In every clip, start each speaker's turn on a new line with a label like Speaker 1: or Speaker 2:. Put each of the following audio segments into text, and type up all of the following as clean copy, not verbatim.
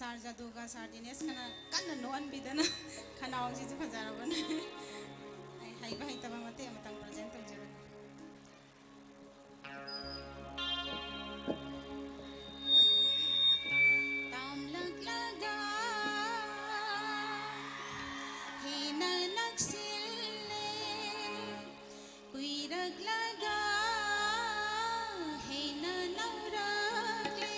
Speaker 1: Sar Jaduga Sardines kana noan bidana khanaw ji phajaraban ai hai ba hai taba mate matang present tawjaban tam lag laga he na naksille kuirag laga he na nauragle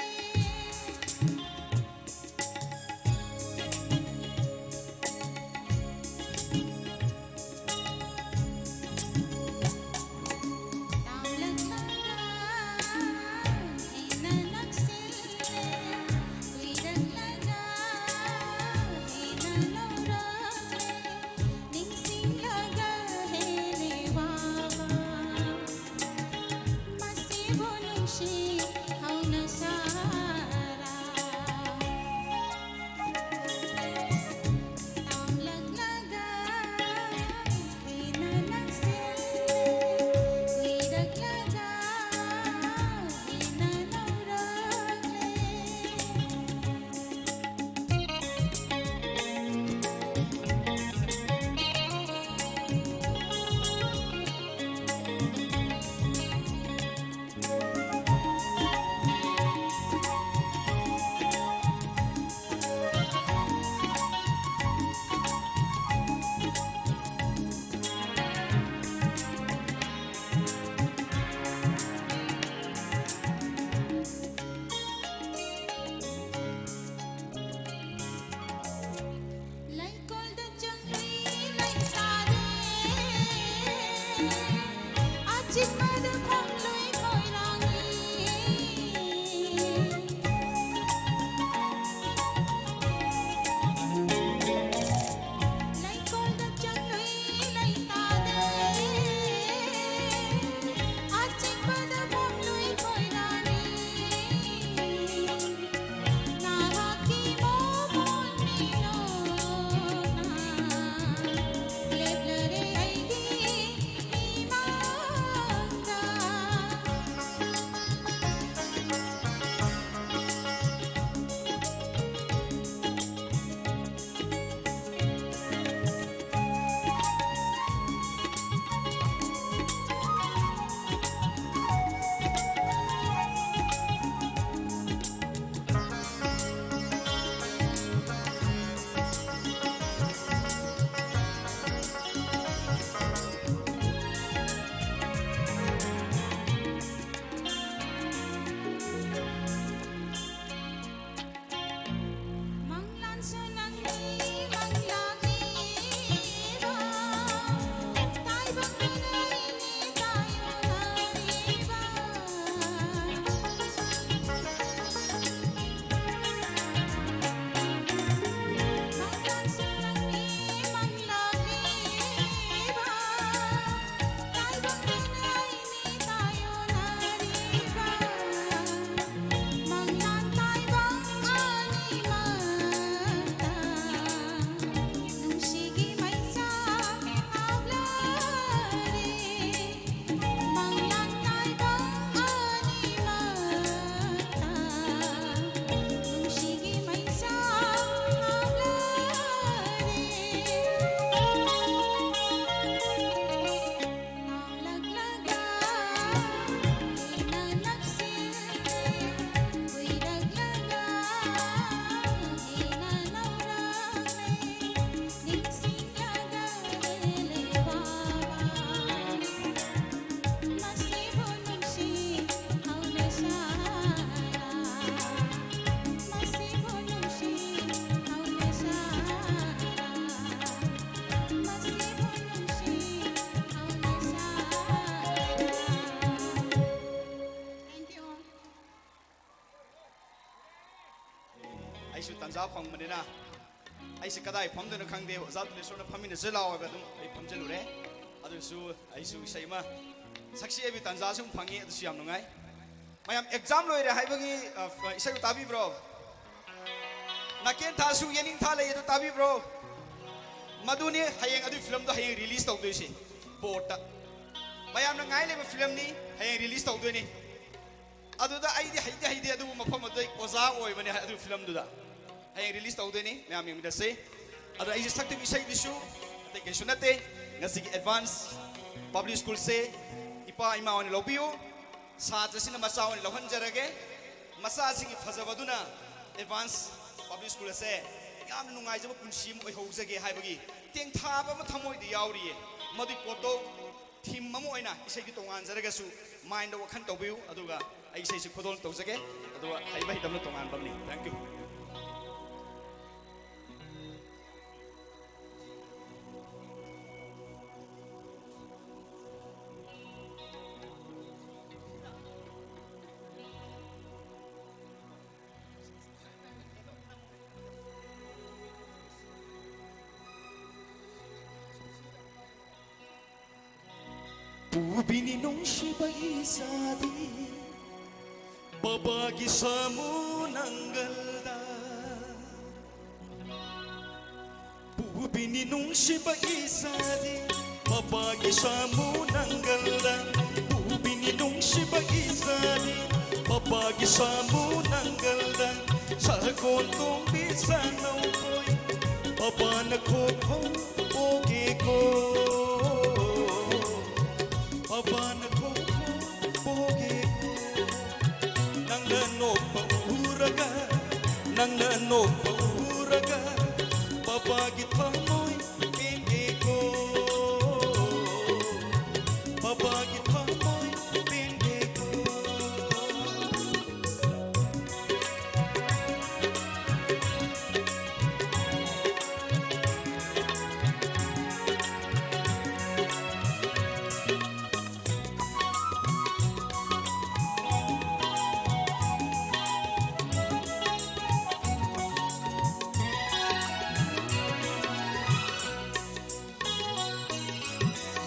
Speaker 2: ai su tanza phang manina ai se kadai pham de na khang de za tu le so na phamina zelao ba dum ai pham jelu re adu su ai su sai ma saksi abi tanza sum phangi adu su yam ngai mayam exam loi re hai bagi isai tabi bro naken tha su yening tha le adu tabi bro maduni hayeng adu film do hayeng release tau doi si board ta mayam na ngai le ba film ni hayeng release tau doi ni aduda ai di haide adu mafam adu oza oi bani adu film du da hayang release tawdeni mayam yung midase ado ay sakti isay disu ate kay sunate ngasigi advance public school se ipa ima wani lobiyo sa jasina masa wani lohan jarage masa sigi phajabaduna advance public school se yam nungai jaba punsim oi houjage haibagi teng thaba ma thamoi di yauri madi poto thim mamu oina isai gi tongan jaragasu mind wakhan tobiu aduga ai isai si khodol tawjage aduga haibai tamna tongan bamni thank you
Speaker 3: Bubini nung siya isadi babagi sa munanggalda Bubini nung siya isadi babagi sa munanggalda Bubini nung siya isadi babagi sa munanggalda sa kontong bisa naukoy babana ko oge ko Babana ko pogi ko nang nanok pauraga nang nanok pauraga babagit pa mo'y pindi ko babagit pa mo'y pindi ko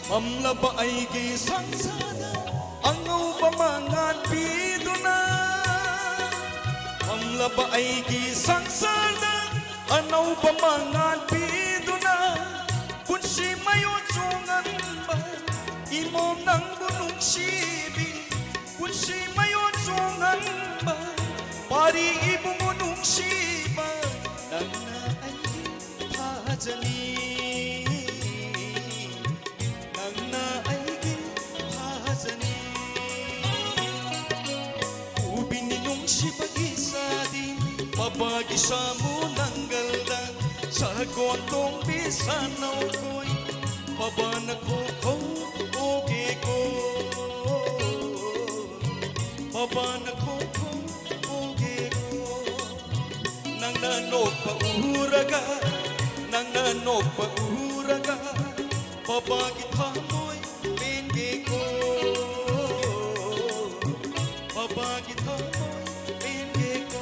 Speaker 3: Mamlaba ay gisang sada Angaw ba mga pido na Mamlaba ay gisang sada Anaw ba mga pido na Kung si mayon sungan ba Imom ng bunong sibi Kung si mayon sungan ba Pari ibungunong siba Nang na ay pajani Babagi sa munanggalda sa kontong bisanaw ko'y babana ko oge ko babana ko oge ko nang nanok pauraga nang nanok pauraga babagi tamoy pindi ko babagi tamoy pindi ko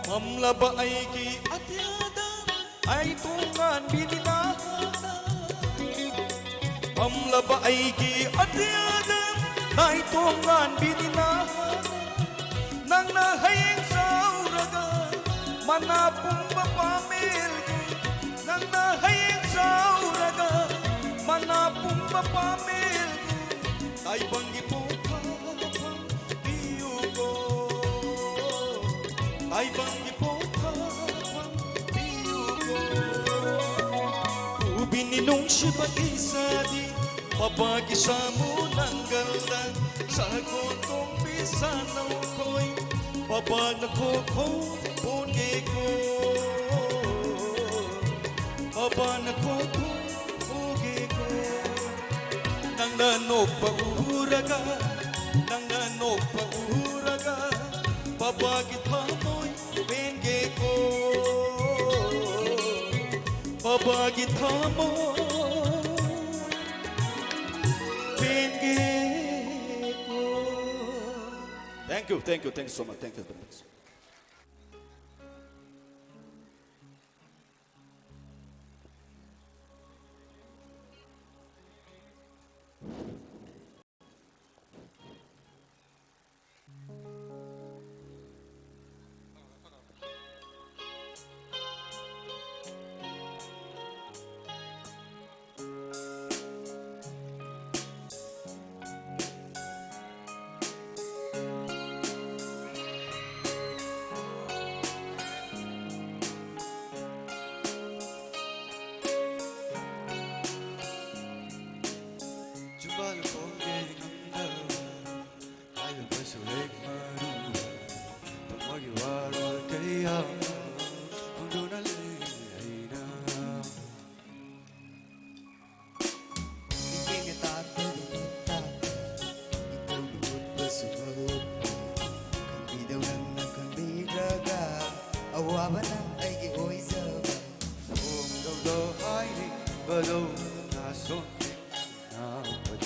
Speaker 3: Mamlaba ay ki atyada ay tungan binilahada Mamlaba ay ki atyada ay tungan binilahada Nang nahayang sa uraga manapong mapamil ko Nang nahayang sa uraga manapong mapamil ko Ay banggi po kapang biyo ko Ay banggi po kapang biyo ko Ubininong siya ba isadi Babagi sa munanggalda Sa kontong bisanaw ko'y Babana ko puni ko Babana ko pugi ko Nang nanok pauraga Nang nanok pauraga Babagi tamoy penge ko Babagi tamoy penge ko Thank you so much. Thank you very much. nasunod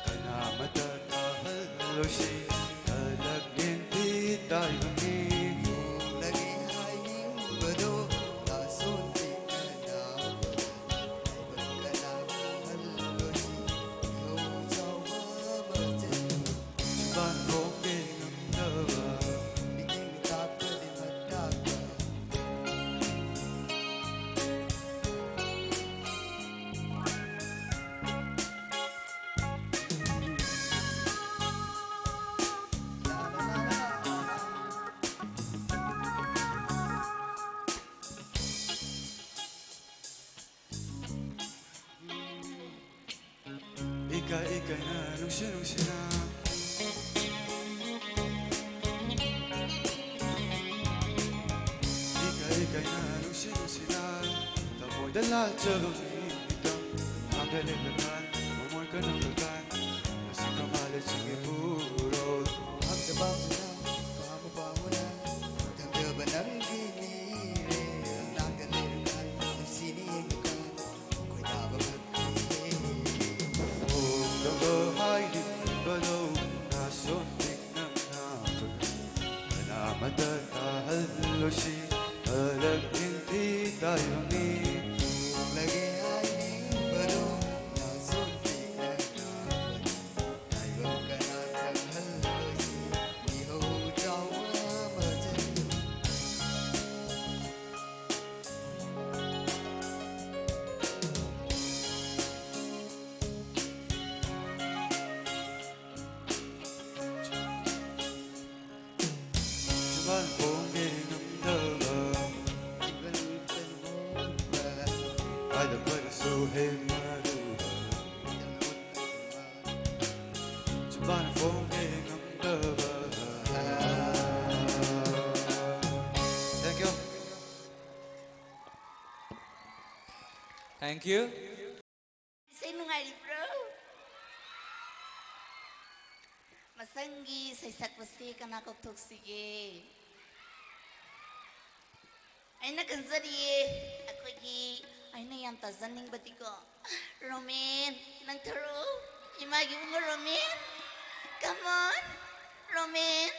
Speaker 3: Kanamata kahalosi Talagnin di tayo ni
Speaker 4: lagi haying bado nasunti na halosi yo jawa majen
Speaker 3: Chuban kongin ang dawa
Speaker 4: bikin tapka di mataka
Speaker 3: Ika na nungsi na Ika na nungsi na Tamoy dala chabang itang Ang galilangan Mamoy ka ng lagan Kasi kamalit sige puro
Speaker 4: Habsabang na pamo na Tanda ba ng ginire ang nagalirakan ang sinihindukan ako'y nababagay
Speaker 3: Huwag na bahay di balaw Nasuntik ng napag Kanamata kahalosi Alam hindi tayo ni
Speaker 4: lagi haying bado nasunti na tayo ka na kang halosi yo jawa majen
Speaker 3: Chuban kongin ang dawa Ada pada suhe maruha Chuban kongin ang dawa Thank you.
Speaker 5: Thank you.
Speaker 6: Sinungaling bro. Masangi sa isakwasi ka na tuksige. Ay nakansariye. Ako ay na yan tazaning bati ko. Roman, nang taro. Imagi mo Roman. Come on, Roman.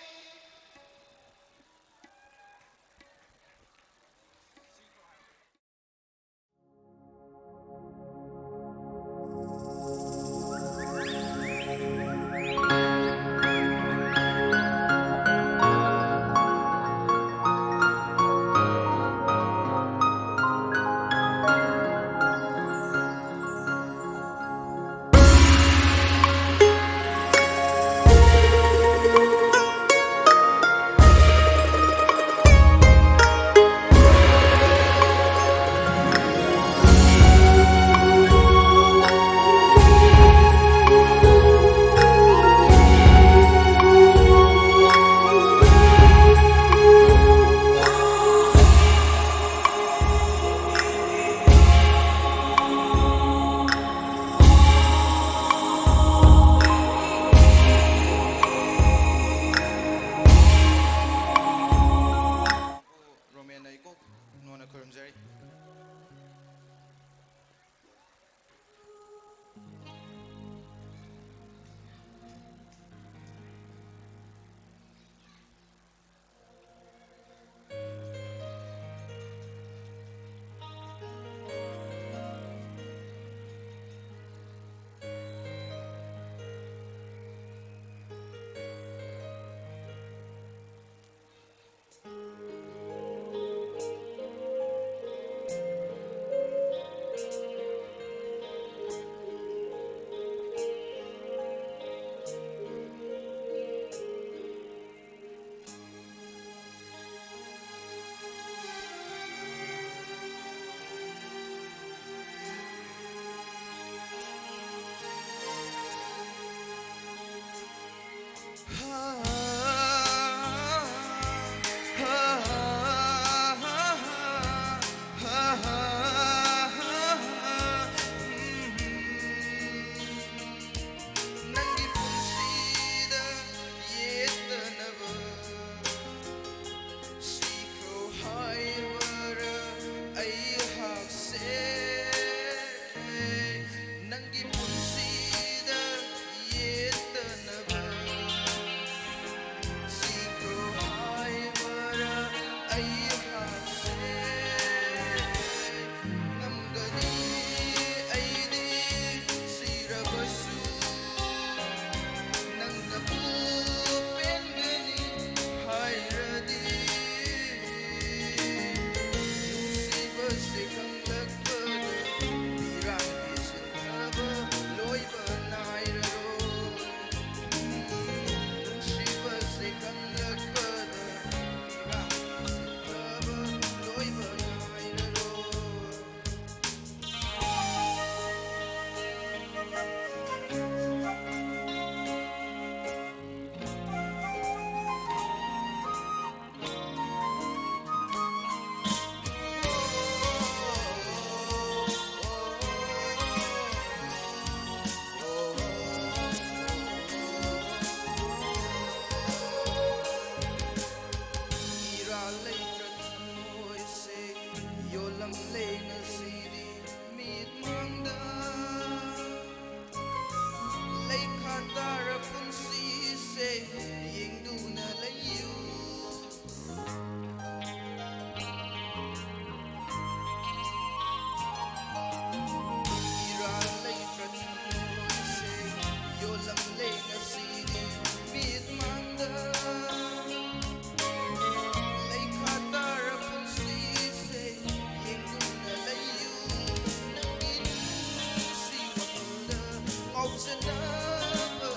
Speaker 4: ꯆꯅꯕꯔꯒ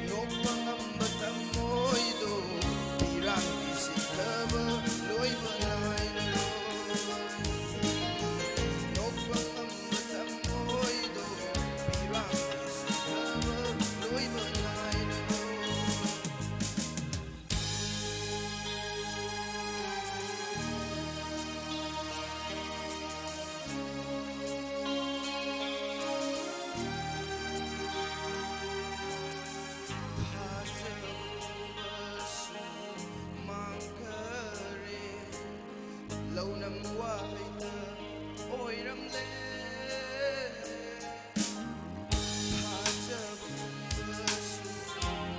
Speaker 4: ꯅꯣꯛꯄ ꯉꯝꯕ ꯊꯃꯣꯏꯗꯣ ꯏꯔꯥꯡꯒꯤ ꯁꯤꯊꯕ ꯂꯣꯏꯕ ꯅꯥꯏꯔꯔꯣꯏ ꯅꯣꯛꯄ ꯉꯝꯕ ꯊꯃꯣꯏꯗꯣ ꯏꯔꯥꯡꯒꯤ ꯁꯤꯊꯕ ꯂꯣꯏꯕ ꯅꯥꯏꯔꯔꯣꯏ ꯊꯥꯖꯕꯁꯨ ꯃꯥꯡꯈꯔꯦ ꯂꯧꯅꯝ ꯋꯥꯍꯩꯇ ꯑꯣꯏꯔꯝꯂꯦ ꯊꯥꯖꯕꯁꯨ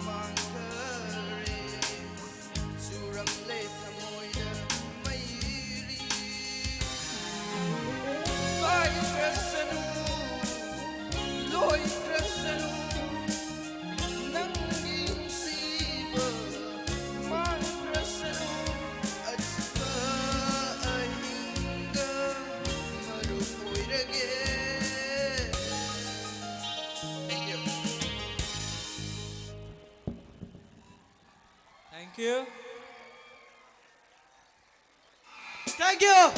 Speaker 4: ꯃꯥꯡꯈꯔꯦ ꯆꯨꯔꯝꯂꯦ ꯊꯃꯣꯏꯗ ꯃꯩꯔꯤ ꯀꯥꯏꯈ꯭ꯔꯁꯅꯨ ꯂꯣꯏꯈ꯭ꯔꯁꯅꯨ ꯅꯪꯒꯤ ꯅꯨꯡꯁꯤꯕ ꯃꯥꯡꯈ꯭ꯔꯁꯅꯨ ꯑꯆꯤꯛꯄ ꯑꯍꯤꯡꯗ ꯃꯔꯨꯞ ꯑꯣꯏꯔꯒꯦ
Speaker 5: Thank you.
Speaker 2: Thank you.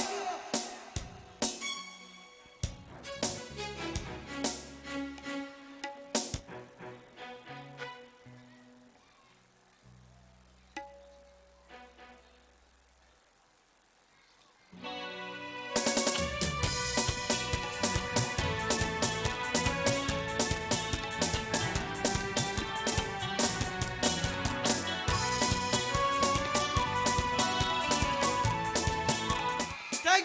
Speaker 2: Thank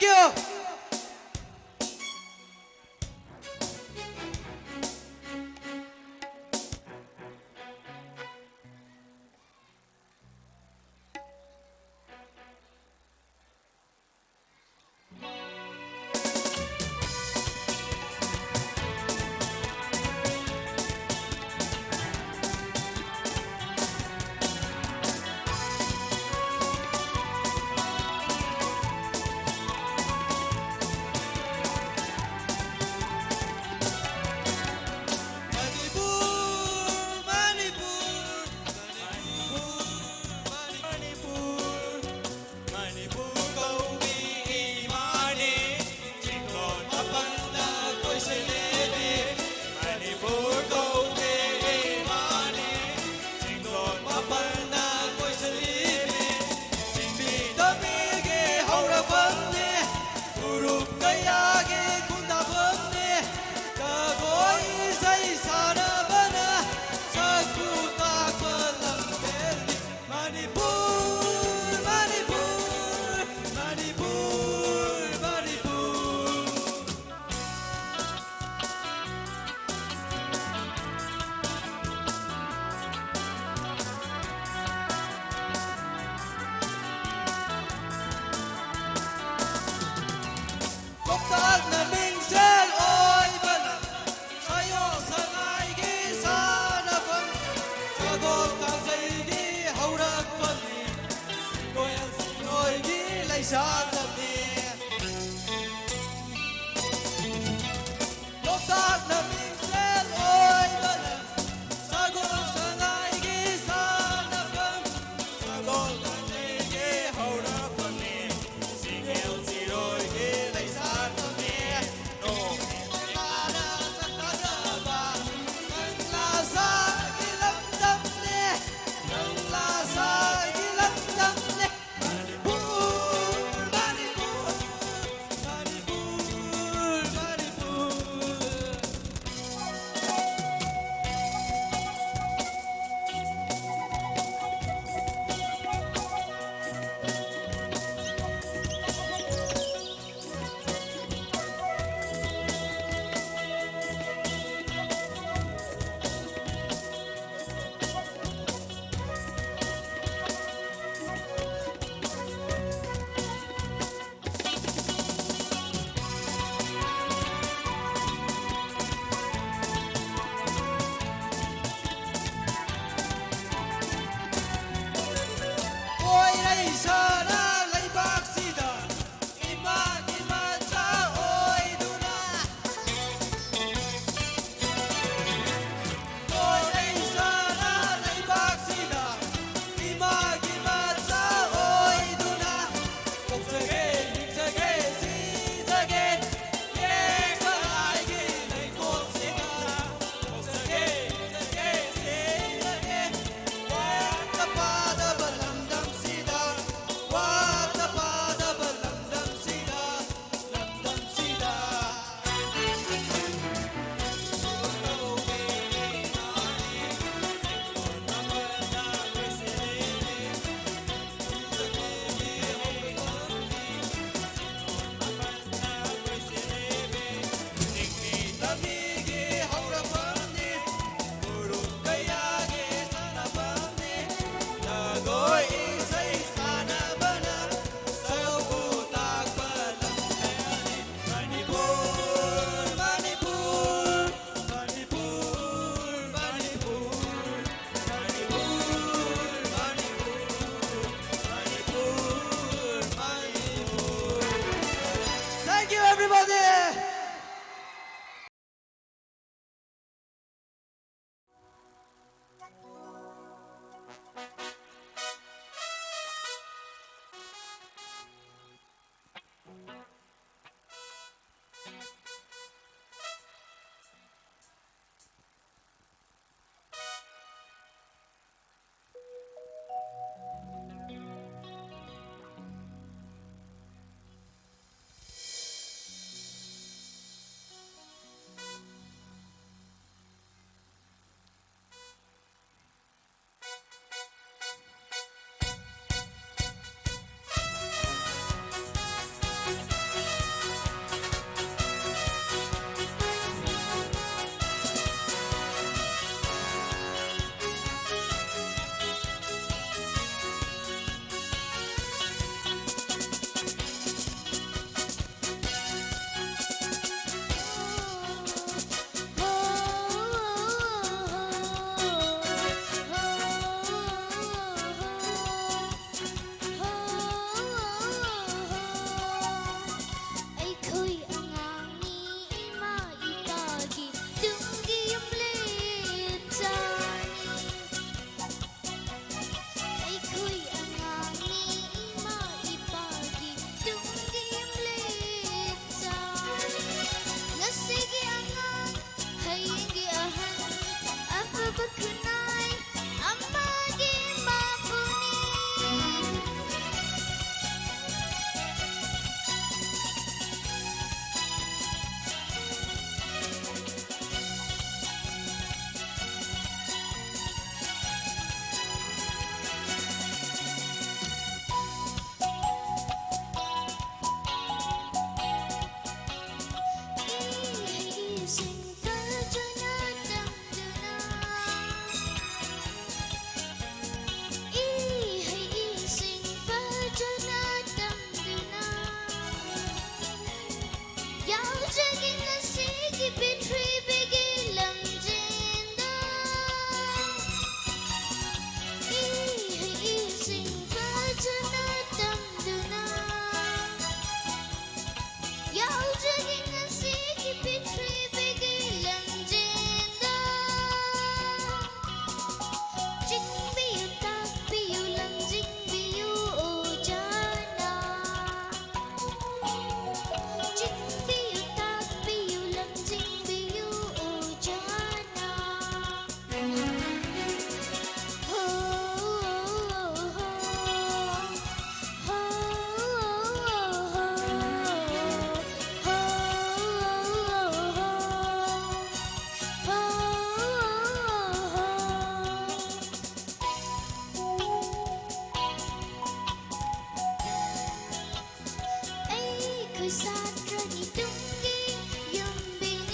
Speaker 7: 사랑이 둥기 윤비니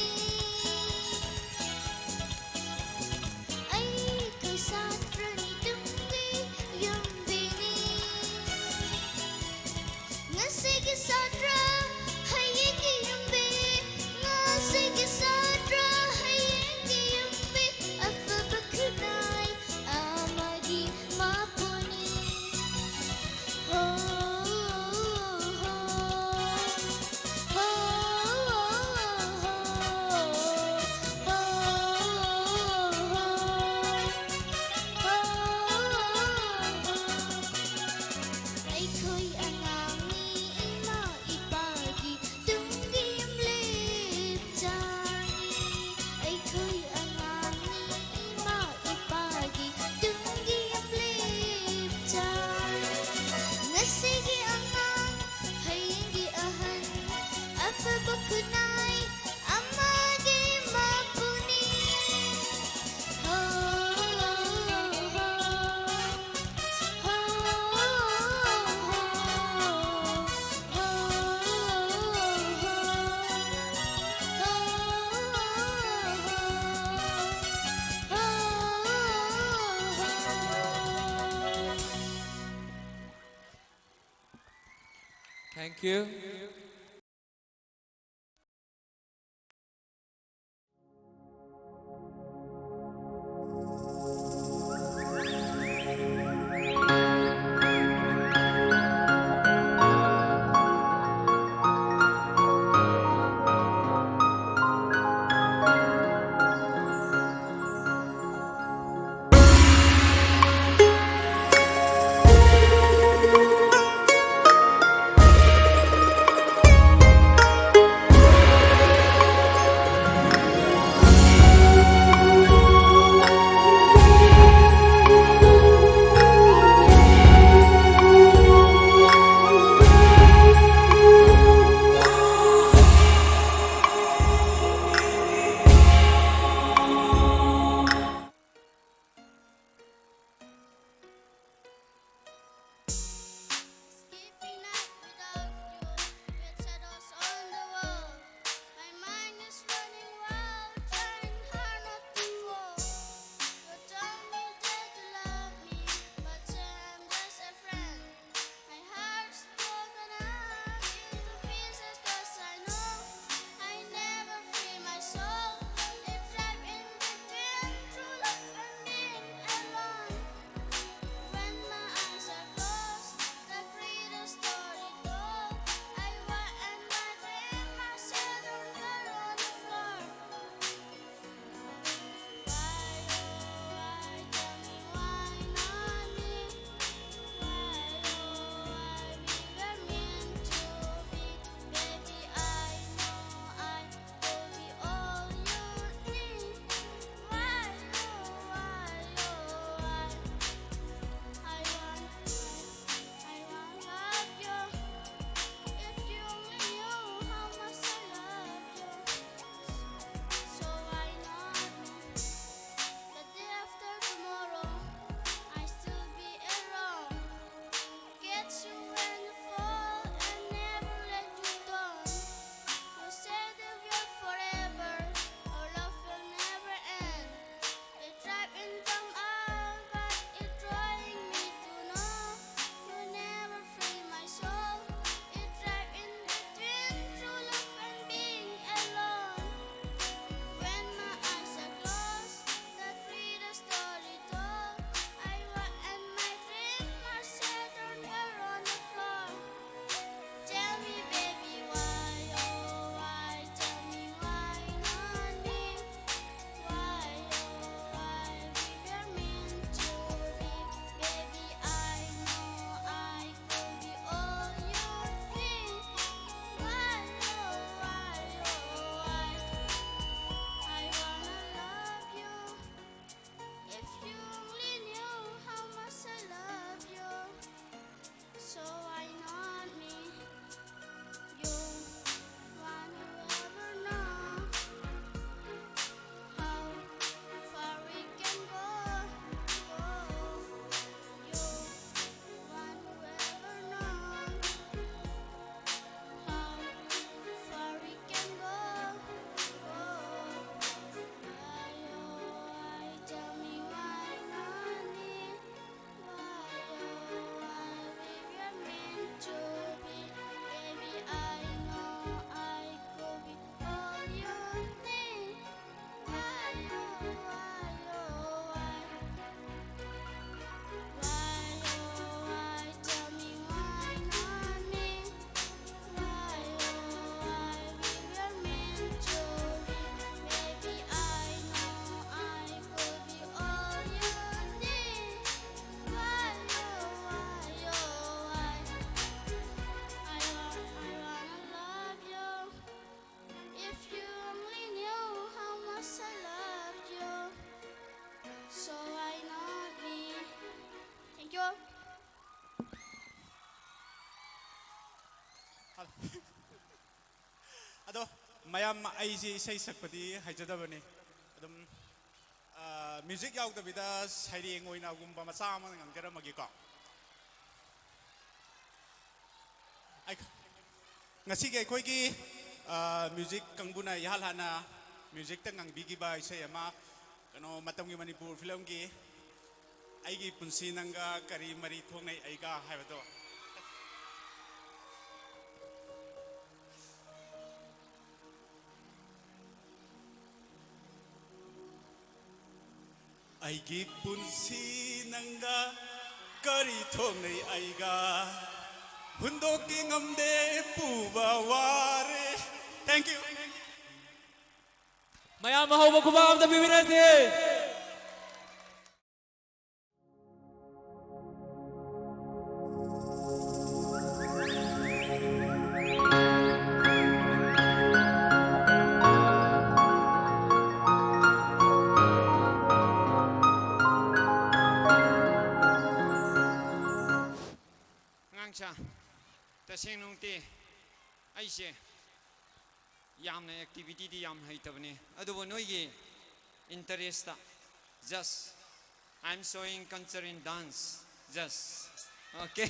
Speaker 7: 아이고 사랑이 둥기 윤비니 ngasiga sadra hayegi yumbi ngasiga sadra hayegi yumbi afabakunai amagi mapuni Aiko'y angangi ima ipagi tunggim lipjani Aiko'y angangi ima ipagi tunggim lipjani Ngasigi angang hayingi ahan apa bakunay amagi mapuni
Speaker 5: Thank you.
Speaker 8: mayam aisi sei sakpadi haijadabani adum music yaudabida saireng oina gumba macha ama ngangjaramagi ko ai ngasi ge khoi gi music kangbuna yahal hana music ta ngangbigi ba isai ama kano matamgi manipur film gi aigi punsi nanga kari mari thongai aiga haibado aigi punsi nanga kari thongai aiga hundoki ngamde puba ware. Thank you.
Speaker 5: Mayam mahouba kuba amda bibirase.
Speaker 9: Taseng nungti aise yamna activity di yam haitabne adubo noigi interest just I'm showing culture in dance just okay.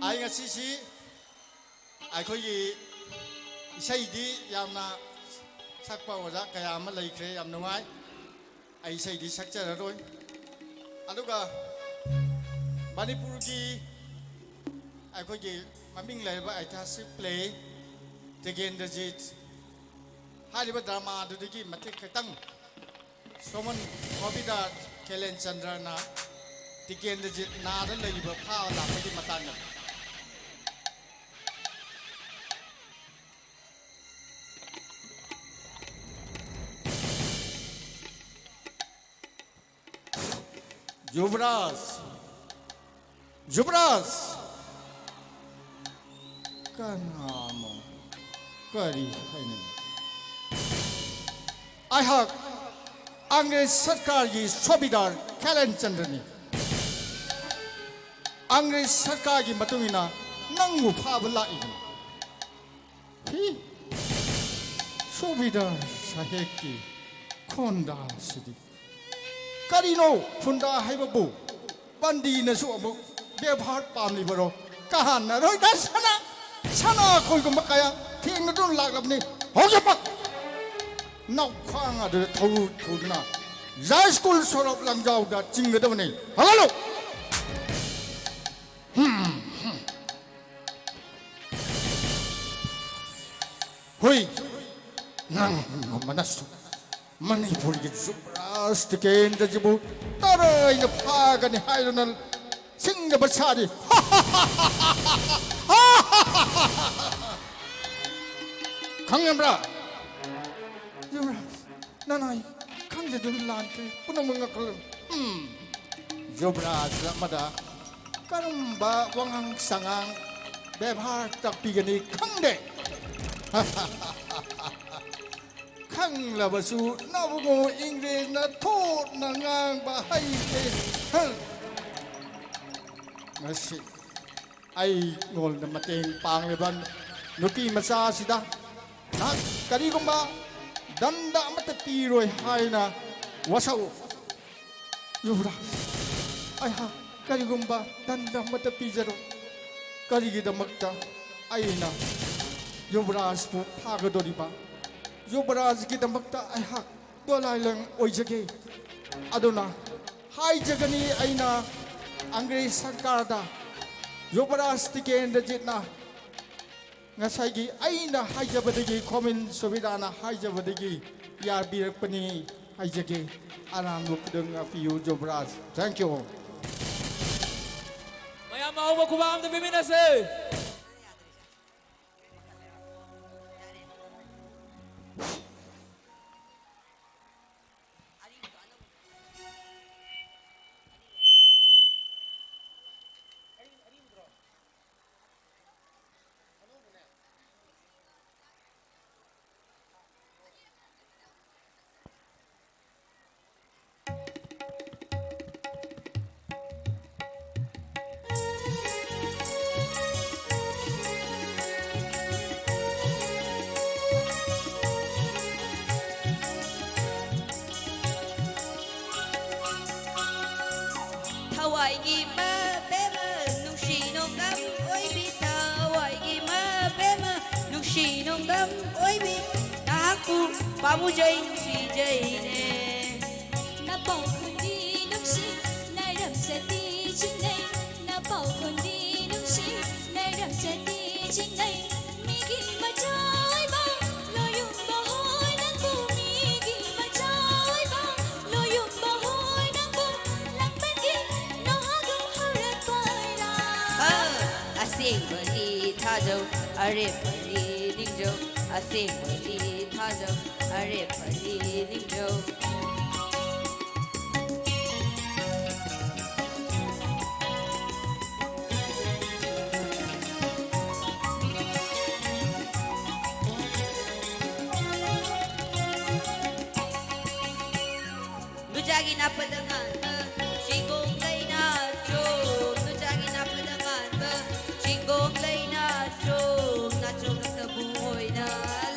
Speaker 10: ai nga si ai khoi gi sai di yamna sakpa oja kaya ma leikre yam nungai ai sai di sakcha roi aduga manipur gi ai khoi gi maming lai ba ai ta si play tegen the jit hariba drama du gi matik khatang somon kobida kelen chandrana tegen the jit na da lei ba pha la ba di matan Yuvraj kanamo kari haini I have Angres Sarkar ji Sobidar Kalen Chandrani Angres Sarkar ji matungina nangu phabla ibu hi Sobidar saheki konda sidi Karino funda haibabu bandi na su abu bebhar pamli baro kahan na roi da sana koi ko makaya thing na don lag labni hoja pak nau khang adu thau na jai school sorop langjau da ching da bani halo hoi nang manasu Manipur gi Yuvraj tiken da jibu tarai na phaga ni hairunal singa basari khangamra Yuvraj nanai khangje dun lan ke punamanga kal Yuvraj mada karamba wangang sangang bebhar tak pigani khangde khang la basu na bugo English na thot na ngang ba hai te ngasi ai ngol na mateng pang leban nupi macha sida na kari gumba danda mata tiroi haina wasau Yuvraj ai ha kari gumba danda mata pijaro kari gi damakta aina Yuvraj pu phagadoriba Yuvraj ki damakta ai hak dolai lang oijage aduna hai jagani aina Angres Sarkar da Yuvraj Tikendrajitna ngasai aina haijabadagi Komin Sovidana haijabadagi yarbirakpani haijage aram lukdung afiyu Yuvraj. Thank you.
Speaker 5: Mayang mauwa kubam the Biminase.
Speaker 11: Hawaii ma bema nushi nong dam oi bi Hawaii ma bema nushi nong dam oi bi aku pamu jai nushi jai ne
Speaker 7: na bảo con đi nông sinh nay đầm sẽ đi trên đây na bảo con đi nông sinh nay đầm sẽ đi trên đây mi ghi mà trái băng lo yung bao hoi nắng bu mi ghi mà trái băng lo yung bao hoi nắng bu lặng bên kia nó gum hara pai ra
Speaker 11: asing bali thajo are bali ningjo asing bali thajo are bali ningjo Nujagi na padangan Chingong lay na chong Nujagi na padangan Chingong lay na chong Nachong nagtabuhoy na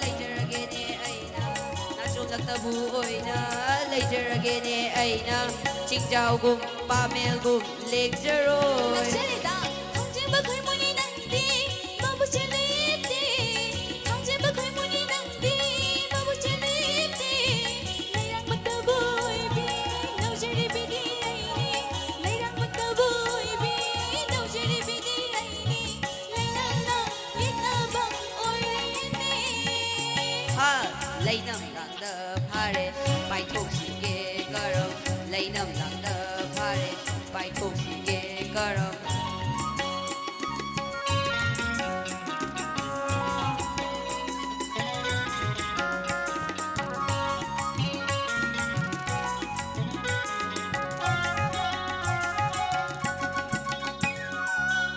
Speaker 11: Later again ay na Nachong nagtabuhoy na Later again ay na Chingjaw gum pamel gum legjeroy
Speaker 7: Nagsalita Hanggang ba ko'y muni nandi Mabuchaliti Hanggang ba ko'y muni nandi Mabuchaliti Layrang magtaboy bi Nau jari bidi ayni Layrang magtaboy bi Nau jari bidi ayni Layrang na Yit na bang oy rini
Speaker 11: Ha lấy nằm lặng đờ pare bài thuộc si ge garam lấy nằm lặng đờ pare bài thuộc si ge garam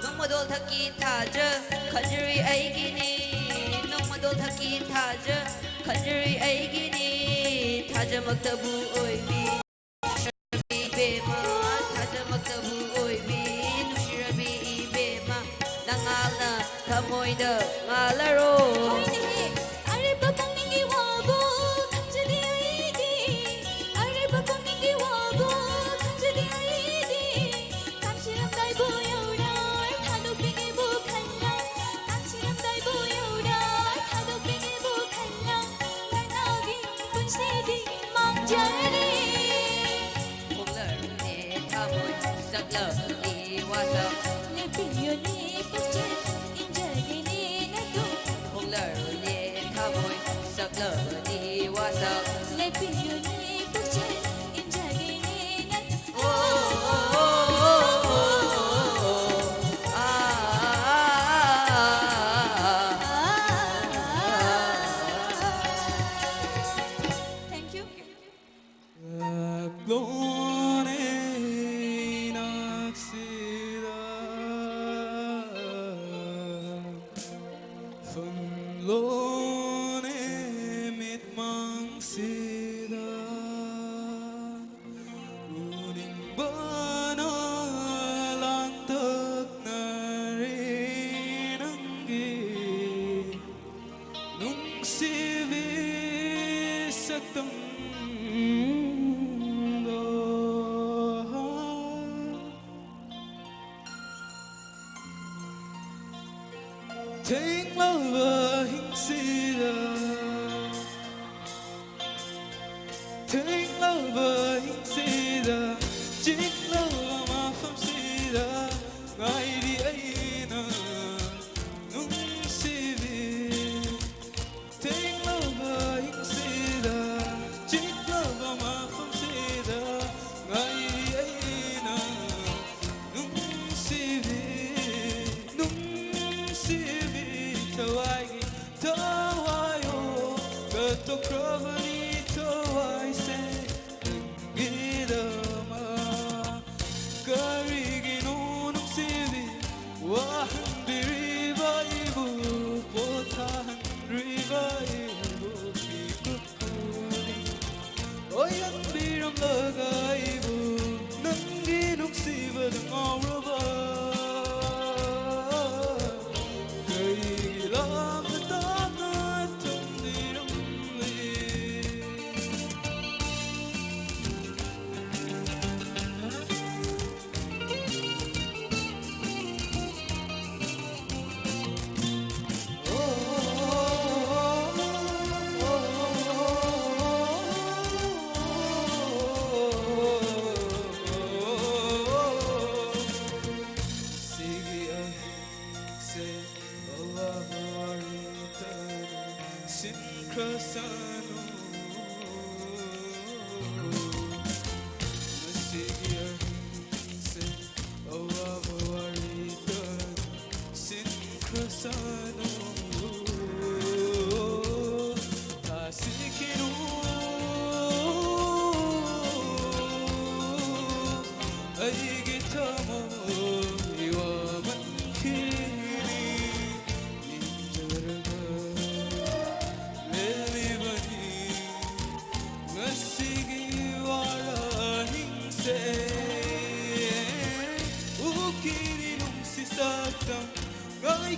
Speaker 11: nong madol thaki thaja khajri aigini nong madol thaki thaja khajri aigini thaja maktabu oibi shrabi bema thaja maktabu oibi nushirabi bema nangalna thamoida ngalaro
Speaker 7: Hoy Are ba bang ningi wabo Kanjali aidi Are ba bang ningi wabo Kanjali aidi Kansiram dai bo yaurar Thadok bingi bo khallang Kansiram dai bo yaurar Thadok bingi bo khallang Lanagi punsidi mang jari
Speaker 11: khonglar ne thamoi sakla ni wasa
Speaker 7: Ne piyo ni puche Injagi ni natu
Speaker 11: khonglar ne thamoi sakla ni wasa
Speaker 7: Ne piyo ni puche Injagi ni natu Thank you.
Speaker 3: Take love insida Take love insida Take love ma famsida Ngai di ai tawaigi tawayo kato krabani tawai se gidama karigi nunuk sibi wahan biribaibu potahan ribaibu kikukuni oyan biram lagaibu nangi nuksibad ngauraba kailam tana tundiram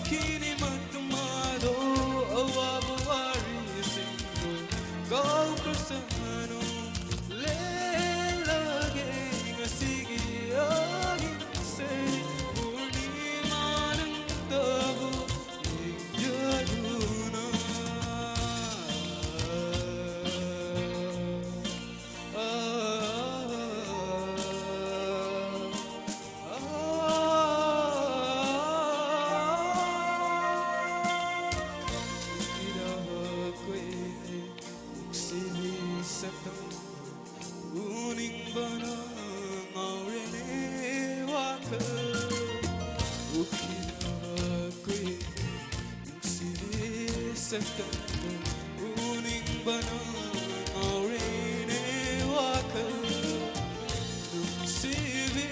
Speaker 3: Kini matumado awabawari singo kau bersama lelage ngasigi agin se purnima ng tabu jaduna uning banang aurene waka nung sibi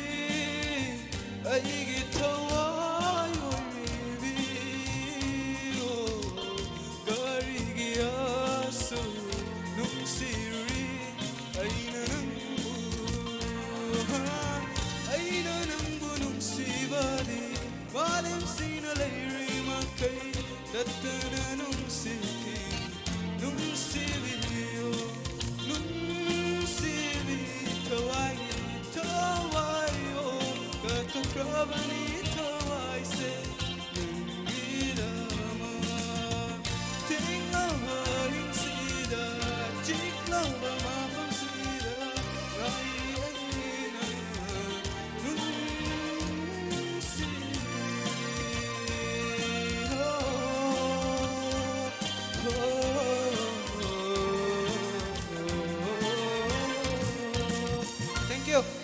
Speaker 3: ay gitaway oribi o garigiyaso nung siri ay nanangbu nung sibadi malim sinalay makay datana nung siki nung sibiyo nung sibi tawai tawayo katukrabani tawai se nungidama tinglawa yung sida chiklawa mapang sida rai na nung sibi Thank you.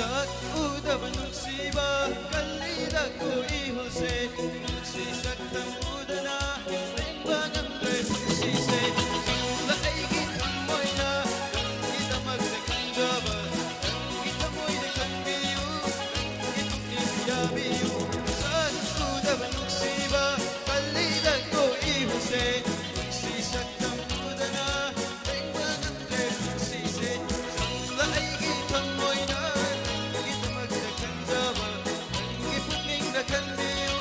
Speaker 4: sak udaba nungsiba kalida ko ihose nungsi sak udana lengba ngamre nungsi se la aigi kamoy na kita magsakandaba kita moy na kambiyo yabiyo sak udaba nungsiba kalida ko ihose nungsi sak udana lengba ngamre nungsi se la aigi kamoy na kita magsakandaba ipuning na kambiyo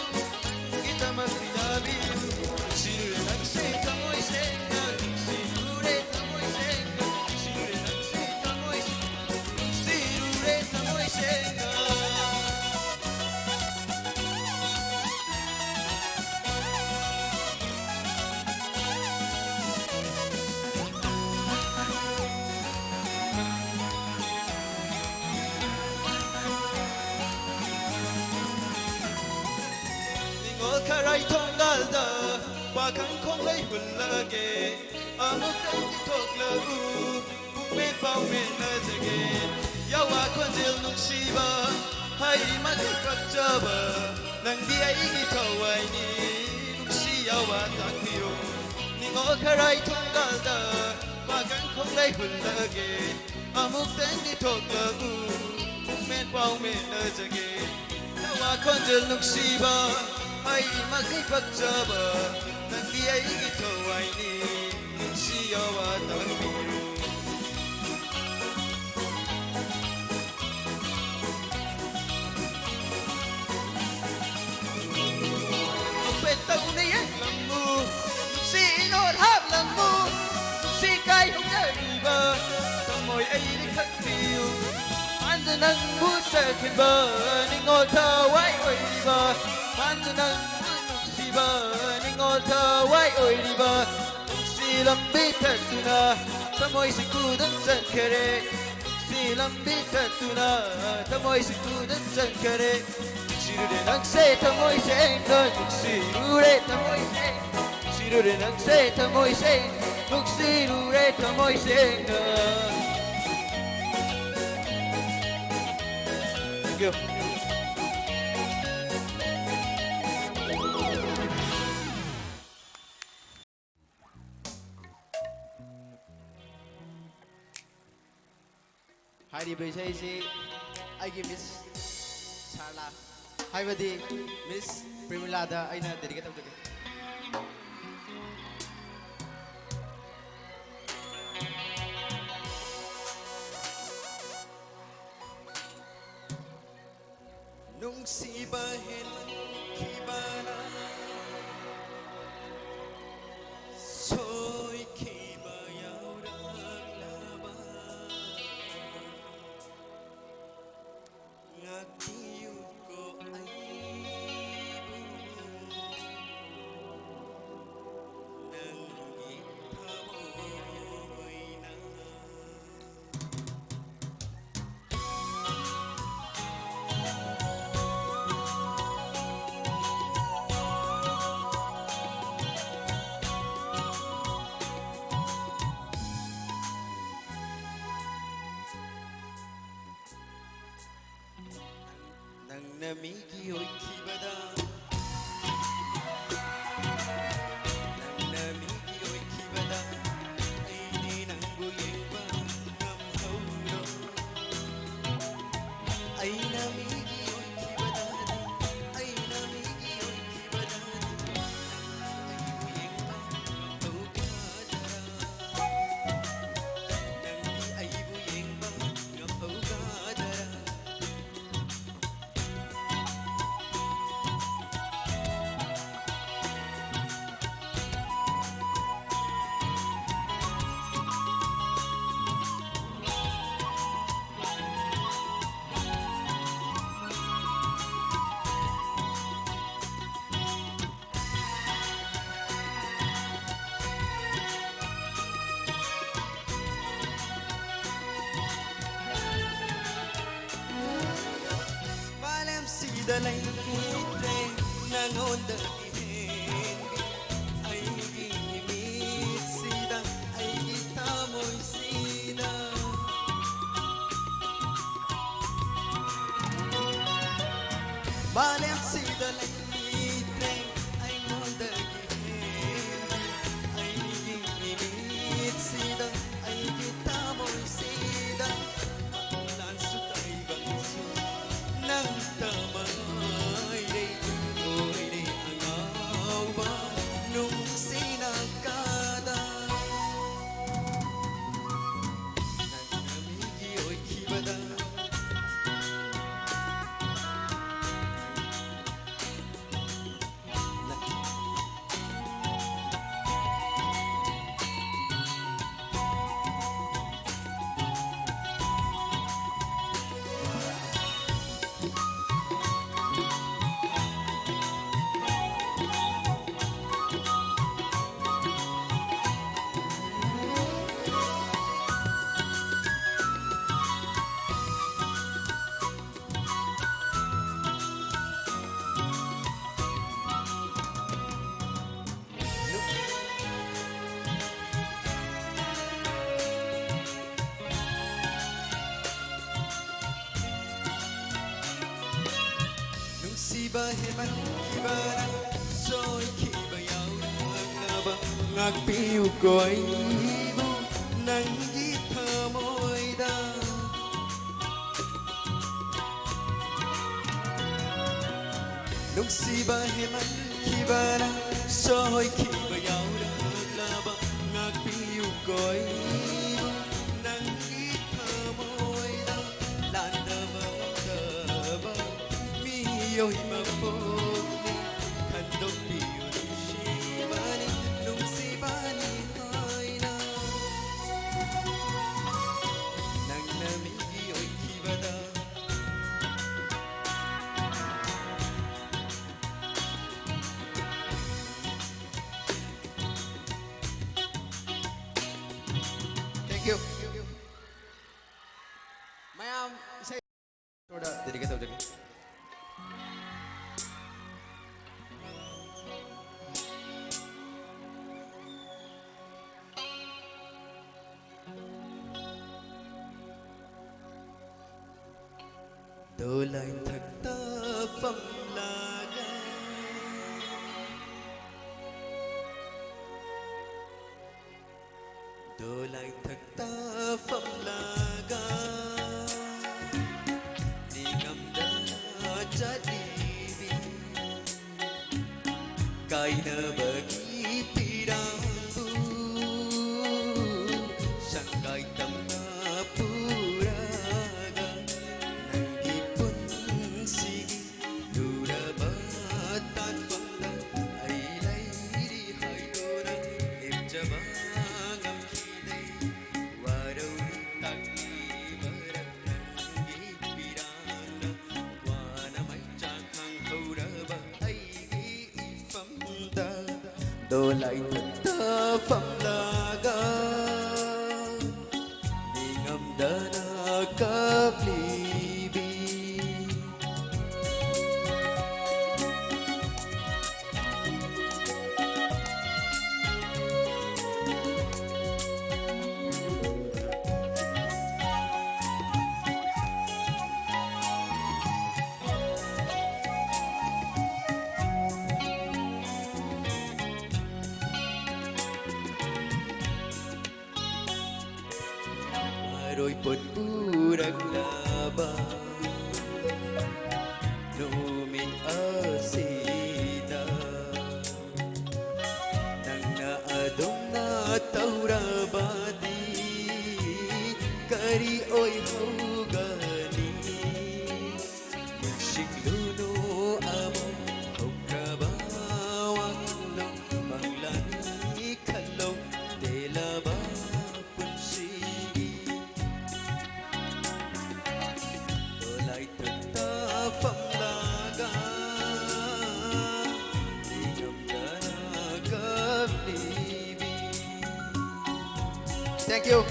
Speaker 4: kita magpilabiyo sinure nagse kamoy senga sinure kamoy senga sinure nagse kamoy sinure kamoy senga Ningol karay tonggalda bakang kong lay hulage amok ang itok lagu bukme paume na jage yawa konjil nung siba hay magpagjaba nang di ay gitaway ni nung siyawa takyo Ningol karay tonggalda bakang kong lay hulage amok ang itok lagu bukme paume na jage Yawa konjil nung siba ay magpagjaba nang di ay gitaway ni nung siyawa takyo Petaw na yan lang mo si inorhab lang mo si kay hong nariba kamoy ay likagtiyo Mando ng busakin ba ningol taway oy diba Mando ng bunok siba ningol taway oy diba Silang bitat tuna tamoy sikudan san kare Silang bitat tuna tamoy sikudan san kare Sirure nagse tamoy senga Sirure tamoy senga Sirure nagse tamoy senga Sirure tamoy senga Thank you.
Speaker 12: ꯍꯥꯏꯔꯤꯕ ꯏꯁꯩꯁꯤ ꯑꯩꯒꯤ miss ꯁꯥꯔꯂꯥ ꯍꯥꯏꯕꯗꯤ miss ꯄ꯭ꯔꯦꯃꯤꯂꯥꯗ ꯑꯩꯅ dedicate ꯇꯧꯖꯒꯦ
Speaker 4: Nungsiba henkibana soy kiba yaurang ngatiyu ko ay Nang namigi oy kibada Nang namigi oy kibada Ay di nang buyeng ba ngam hauro Ay namigi oy kibada Ay namigi oy kibada Ay buyeng ba ngam haukadara Nang di ay buyeng ba ngam haukadara Malam sidalay itre nangonda dihenbi ay gimit sida ay gitamoy sida Malem sida leite ay mondagi ay gingit sida ay gitamoy sida lan sutay bangso nang tamay day oy day angaw ba nung sinagkada nagkamigi oy kibada Bahiman kibara soy kibayaw nagaba ngagpiu koy ibo nang gitamoy da nung si bahiman kibara soy kibayaw nagaba ngagpiu koy ibo nang gitamoy da landa ba yo'y mapugni kandog piyo nung shibani nung sibani ay na nang namigi yo'y kibada
Speaker 12: Thank you. Mayam isay थोड़ा dedicated tawjagi.
Speaker 4: Đôi lại thật ta phẩm là gai Đôi lại thật ta phẩm là gai Đi ngầm đã chết đi vì Cái nơ bờ ký pi đang bu Sang cái tâm na pu Đồ lại thật ta phẩm là ga Đi ngầm đã na cấp ly bi Rồi pun budak laba Numin asida Nang naadong na taurabadi Kari oy hugani Magsigluno amo Hukrabawak no Manglani kalong Delaba phẩm là ga đi ngầm đã cấp ly bi.
Speaker 12: Thank you.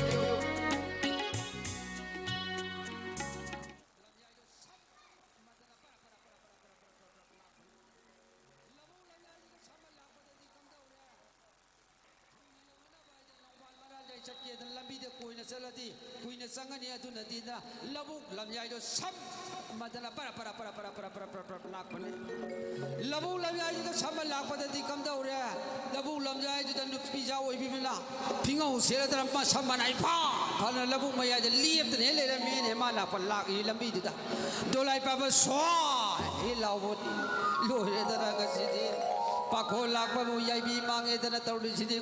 Speaker 5: Labuk lam yai do sam madana para sama lakpa da di kam da ure labu lamjai ju da nuk pi ja oi bi bila phingau sera da ma sama nai pha phana labu maya de liep de le le me ne ma la pa lak i lambi du da dolai pa ba so he law bo lo re da ga si di pa kho lakpa bu yai bi mange da na taw ri si di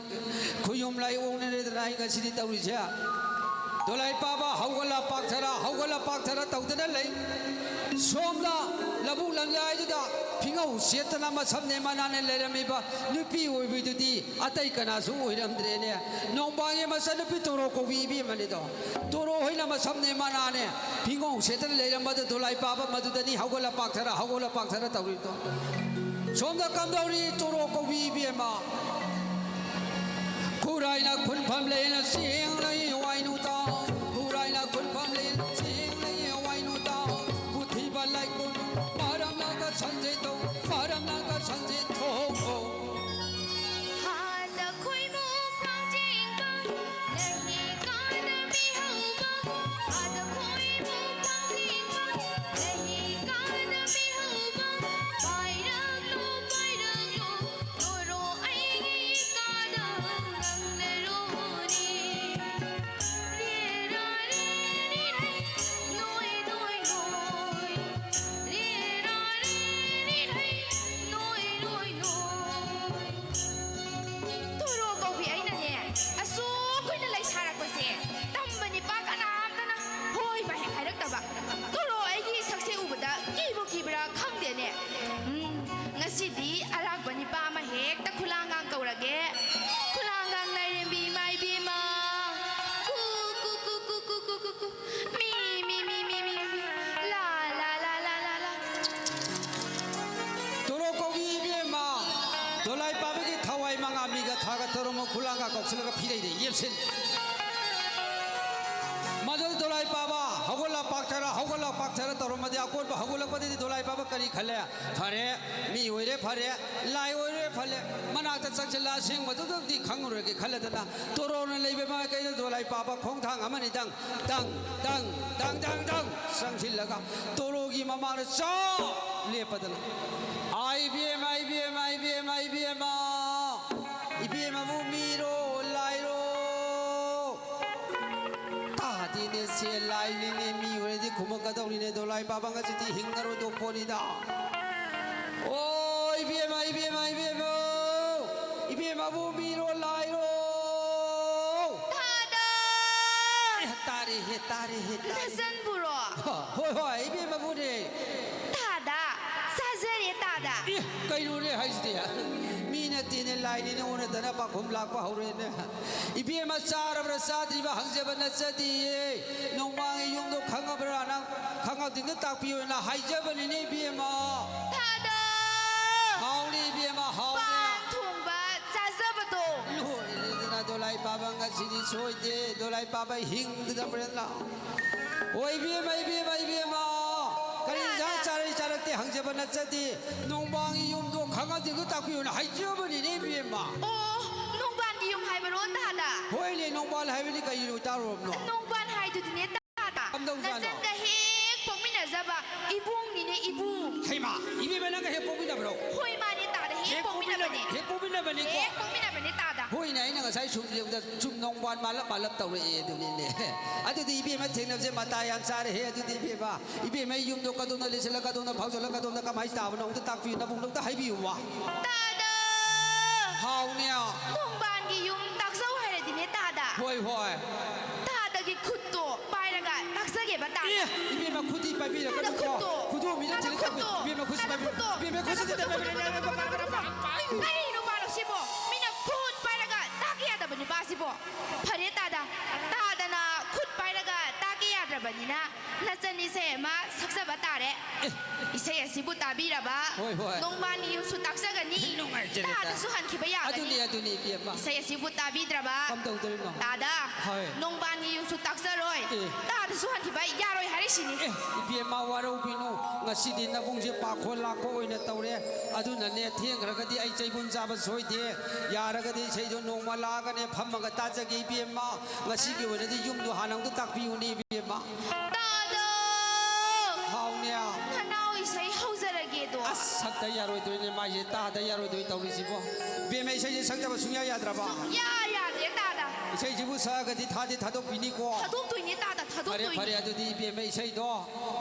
Speaker 5: khuyum lai ong ne da nai ga si di taw ri cha dolai pa ba hawala pak thara taw da lai somda labu lamjai ju da phingau setana ma samne manane lerami ba nupi oi bi du di atai kana su oi ram dre ne nong ba ye ma sa nupi toro ko bi bi mani do toro hoi na ma samne manane phingau setana leram ba dolai pa ba madu da ni hawala pak thara tawri do somda kam dawri toro ko bi bi ma kurai na khun pham le na sing lai wai nu ta kurai na khun pham le na sing lai wai nu ta puthi ba lai ko param na ga sanjay to param na ga sanjay to
Speaker 7: hala khoi mo phang jing ba nahi kan bi hau ba hala khoi mo phang jing ba nahi kan bi hau ba bai rang lo ro ai gi ka da nang le ro ni re ra re ni dai noi noi noi re ra re ni dai noi noi noi turo ko bi ai na ne aso khoi na lai sarak pa se tam bani pa ka nam na hoi ba he khairak ta ba turo ai gi sakse u ba ki bo ki bra khang de ne ngasi di arak bani pa ma hek ta khulangang kaurage khulangang nai ren bi mai bi ma ku mi la
Speaker 5: toro ko bi bi ma dolai pa ba gi thawai manga mi ga tha ga toro mo khulanga ko sila ga phirei de yep sin madol dolai pa ba hawala pak thara toro ma dia ko ba hawala pa de dolai pa ba kari khale phare mi oi re phare lai oi re phale mana ta chak chila sing ma du di khang ro ge khale da toro na lei be ma kai dolai pa ba khong thang amani dang sang sil laga toro gi mama na cha le pa da IBM bu mi ro lai ro ta di ne se lai ni ne mi ore di khum ka dau ni ne do lai ba ba nga ti hing na ro do po ni da o IBM bu mi ro lai ro tari he
Speaker 7: Nasan buro
Speaker 5: hoi IBM bu de
Speaker 7: tada sajare tada
Speaker 5: kai ru re hai sti mi na ti ne lai ni ne ona da na pa khum lak pa ho re ne IBM sar bra sa di ba hang je ba na sa di nong ma ngi yung do khang ga bra na khang ga din na tak pi na hai je ba ni ne IBM
Speaker 7: tada
Speaker 5: hao ni IBM hao
Speaker 7: ba
Speaker 5: ne
Speaker 7: thung ba sa ba do
Speaker 5: lo le na do lai pa ba nga si di soi de do lai pa ba hing da bra la oi IBM kari ja chara te hang je ba na sa di nong ma ngi yung do khang ga din tak pi na hai je ba ni ne IBM
Speaker 7: oh nong ban di yum hai ba ro tada
Speaker 5: hoi le nong ba hai ni kai ru ta ro no
Speaker 7: nong ban hai du ne tada nasan ga hek pong mi na za ba ibung ni ne ibung
Speaker 5: hai ma IBM na ga he po bi da bro
Speaker 7: hoi ma ni tada hek pong mi na ba ne
Speaker 5: he po bi na ba ni ko
Speaker 7: hek pong mi na ba ne tada
Speaker 5: hoi na ina ga sai chum je da chum nong ban ma la taw re du ni ne adu di IBM theng na je ma ta yan sa re he adu di IBM yum do ka do na le se la ka do na phau so la ka do na ka mai ta ba no ta tak pi na bung ta hai bi wa
Speaker 7: tada
Speaker 5: hao nia
Speaker 7: nong ban gi yum tak sau hai re di ne tada
Speaker 5: hoi
Speaker 7: tada gi khut to pai ra ga tak sa ge ba tada
Speaker 5: IBM khuti pa bi la ka ko khudu mi la chele ka IBM khusi pa IBM khusi de ba
Speaker 7: ai no ba lo si bo mi na khut pai ra ga tak ya da ba ni ba si bo phare tada na khut pai ra ga tak ya da ba ni na na chan ni se ma sak sa ba ta re isai asi bu ta bi ra ba nong ba ni yu su tak sa ga ni tada su han ki ba ya
Speaker 5: adu ni IBM
Speaker 7: isai asi bu ta bi dra ba
Speaker 5: kam dau dau no
Speaker 7: tada nong ba ni yu su tak sa roi tada su han ki ba ya roi hari si ni
Speaker 5: IBM ma wa ro bi no ngasi di na bung je pa khol la ko oi na taw re adu na ne theng ra ga di ai chai bun ja ba soi de ya ra ga di sei do nong ma la ga ne pham ga ta ja gi IBM ma ngasi gi oi na di yum do hanang do tak pi u ni IBM ma
Speaker 7: tada
Speaker 5: hao nia
Speaker 7: na nau isai hau za ra ge do
Speaker 5: ꯑꯁ ꯁꯛꯇ ꯌꯥꯔꯣꯏꯗꯣꯏꯅꯦ ꯃꯥꯏꯁꯦ ꯇꯥꯗ ꯌꯥꯔꯣꯏꯗꯣꯏ ꯇꯧꯔꯤꯁꯤꯕꯣ ꯕꯦꯝꯃ ꯏꯁꯩꯁꯦ ꯁꯛꯇꯕ ꯁꯨꯡꯌꯥ ꯌꯥꯗ꯭ꯔꯕ
Speaker 11: ꯌꯥꯗꯦ ꯇꯥꯗ
Speaker 5: 이세이지부 사가디 타디 타독비니고
Speaker 11: 타독도이니 따다
Speaker 5: 파레
Speaker 11: 타독도이니
Speaker 5: 파레 아두디 이비에마 이세이도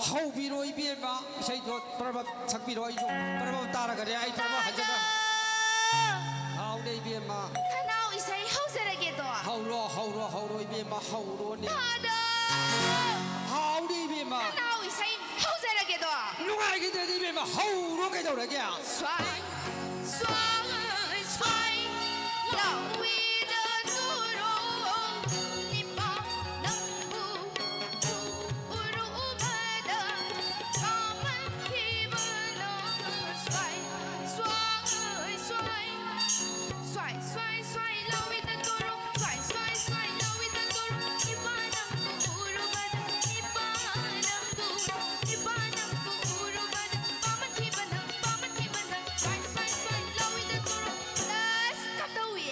Speaker 5: 하우비로 이비에마 이세이도 빠라바 작비로 아이죠 빠라바 따라가래 아이 빠라바 하자가 하우레 이비에마
Speaker 11: 하나우 이사이 하우세라게도
Speaker 5: 하우로 이비에마 하우로네
Speaker 11: 타다
Speaker 5: 하우리 이비에마
Speaker 11: 하나우 이사이 하우세라게도
Speaker 5: 누가 알게 되니 이비에마 하우로 게도라게
Speaker 11: 스와이 스와이 스와이 라위드 두로 니빠 남부 우루바다 까만 기분으로 스와이 스와이 스와이 스와이 스와이 스와이 라위드 두로 스와이 스와이 스와이 라위드 두로 니빠 남부 우루바다 니빠 남부 우루바다 까만 기분으로 스와이 스와이 스와이 라위드 두로 let's 갔다 오예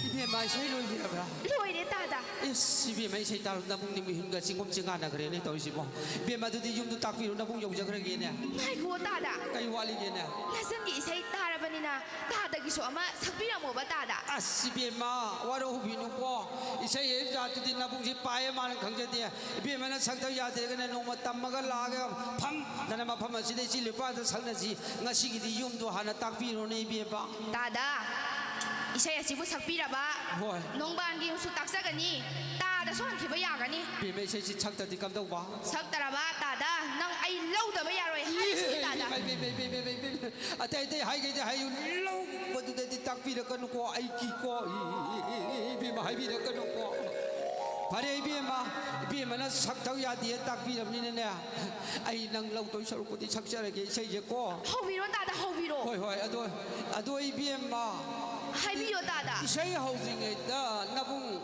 Speaker 5: 이비에마 이세이로 이비에마
Speaker 11: 로이네 따다
Speaker 5: 이씨 이비에마 이세이 따로 나봉님이 힘과 징검징하나 그래네 또이시보 이비에마도디 юм도 딱비로 나봉 용자 그러게네
Speaker 11: 아이고 따다
Speaker 5: 까이 와리게네
Speaker 11: 나선기 이사이 따라버니나 따다기소 아마 삭비라모바 따다
Speaker 5: 아씨 이비에마 와로 후비누고 이세이 자투디 나봉지 빠에 많은 강제디 이비에마는 상터 야대그네 농마 땀마가 라게 팜 나나마 팜마시데 실리빠도 살나지 나시기디 юм도 하나 딱비로네 이비에마
Speaker 11: 따다 이사이 아시부 삭비라바
Speaker 5: 뭐
Speaker 11: 농반기 용수 딱사가니 따다 소한키바 야가니
Speaker 5: 이비에마 이세이 착다디 감독봐
Speaker 11: 삭따라바 따다 능 아이 lâu 야로이 하이시 따다
Speaker 5: 아테테 하이게데 하유 로 버두데디 딱비라까누고 아이키고 이비에마 하이비라까누고 바레 이비에마는 삭타우 야디에 딱비랍니네 아이 낭 lâu tôi sợ cô đi sắc ra cái xây dựng cô
Speaker 11: 허비로 따다 허비로
Speaker 5: hồi ado 이비에마
Speaker 11: 하이비요 따다
Speaker 5: 이세이 하우징에다 나봉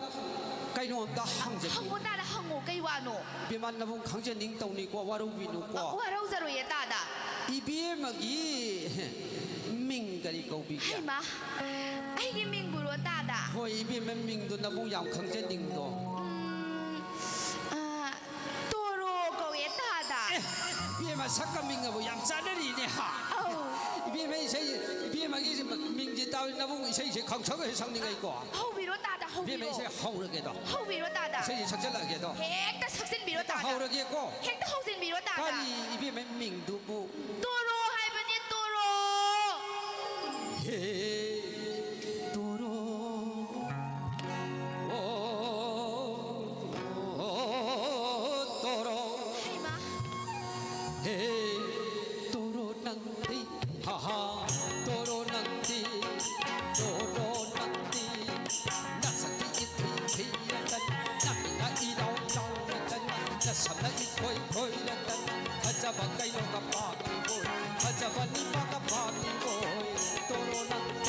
Speaker 5: 까이노다 항제
Speaker 11: 항고 따다 항고 cây 와노
Speaker 5: 이비에마 나봉 강제 닝동니고 와루비누고
Speaker 11: 와라우자로예 따다
Speaker 5: 이비에마기 민가리 고비가
Speaker 11: 하이마 아이게 민구로 따다
Speaker 5: hồi 이비에마 민도 나봉 양 강제 닝도
Speaker 11: 또로 거에 따다
Speaker 5: 이비에마 sakka minga bu yam sanari ne ha ibiema isei ibiema gi mingje taw na bu isei se khang chog he sang ni ngai ko
Speaker 11: 허비로 따다
Speaker 5: ibiema
Speaker 11: 허비로
Speaker 5: isei haurage do
Speaker 11: 허비로 따다
Speaker 5: isei sakjalage do
Speaker 11: 핵다 석신비로 따다
Speaker 5: haurage ko
Speaker 11: 핵다 허신비로 따다
Speaker 5: kani ibiema mingdu bu
Speaker 11: 또로 할머니 또로
Speaker 5: he toro toro
Speaker 11: 하이마
Speaker 5: Hey, toro nanti, haha, toro nanti, nasati iti hiyadan, namina ilaw chawradan, nasana ikoy koyradan, hajaba kayo kapati boy, hajaba ni mga kapati boy, toro nanti.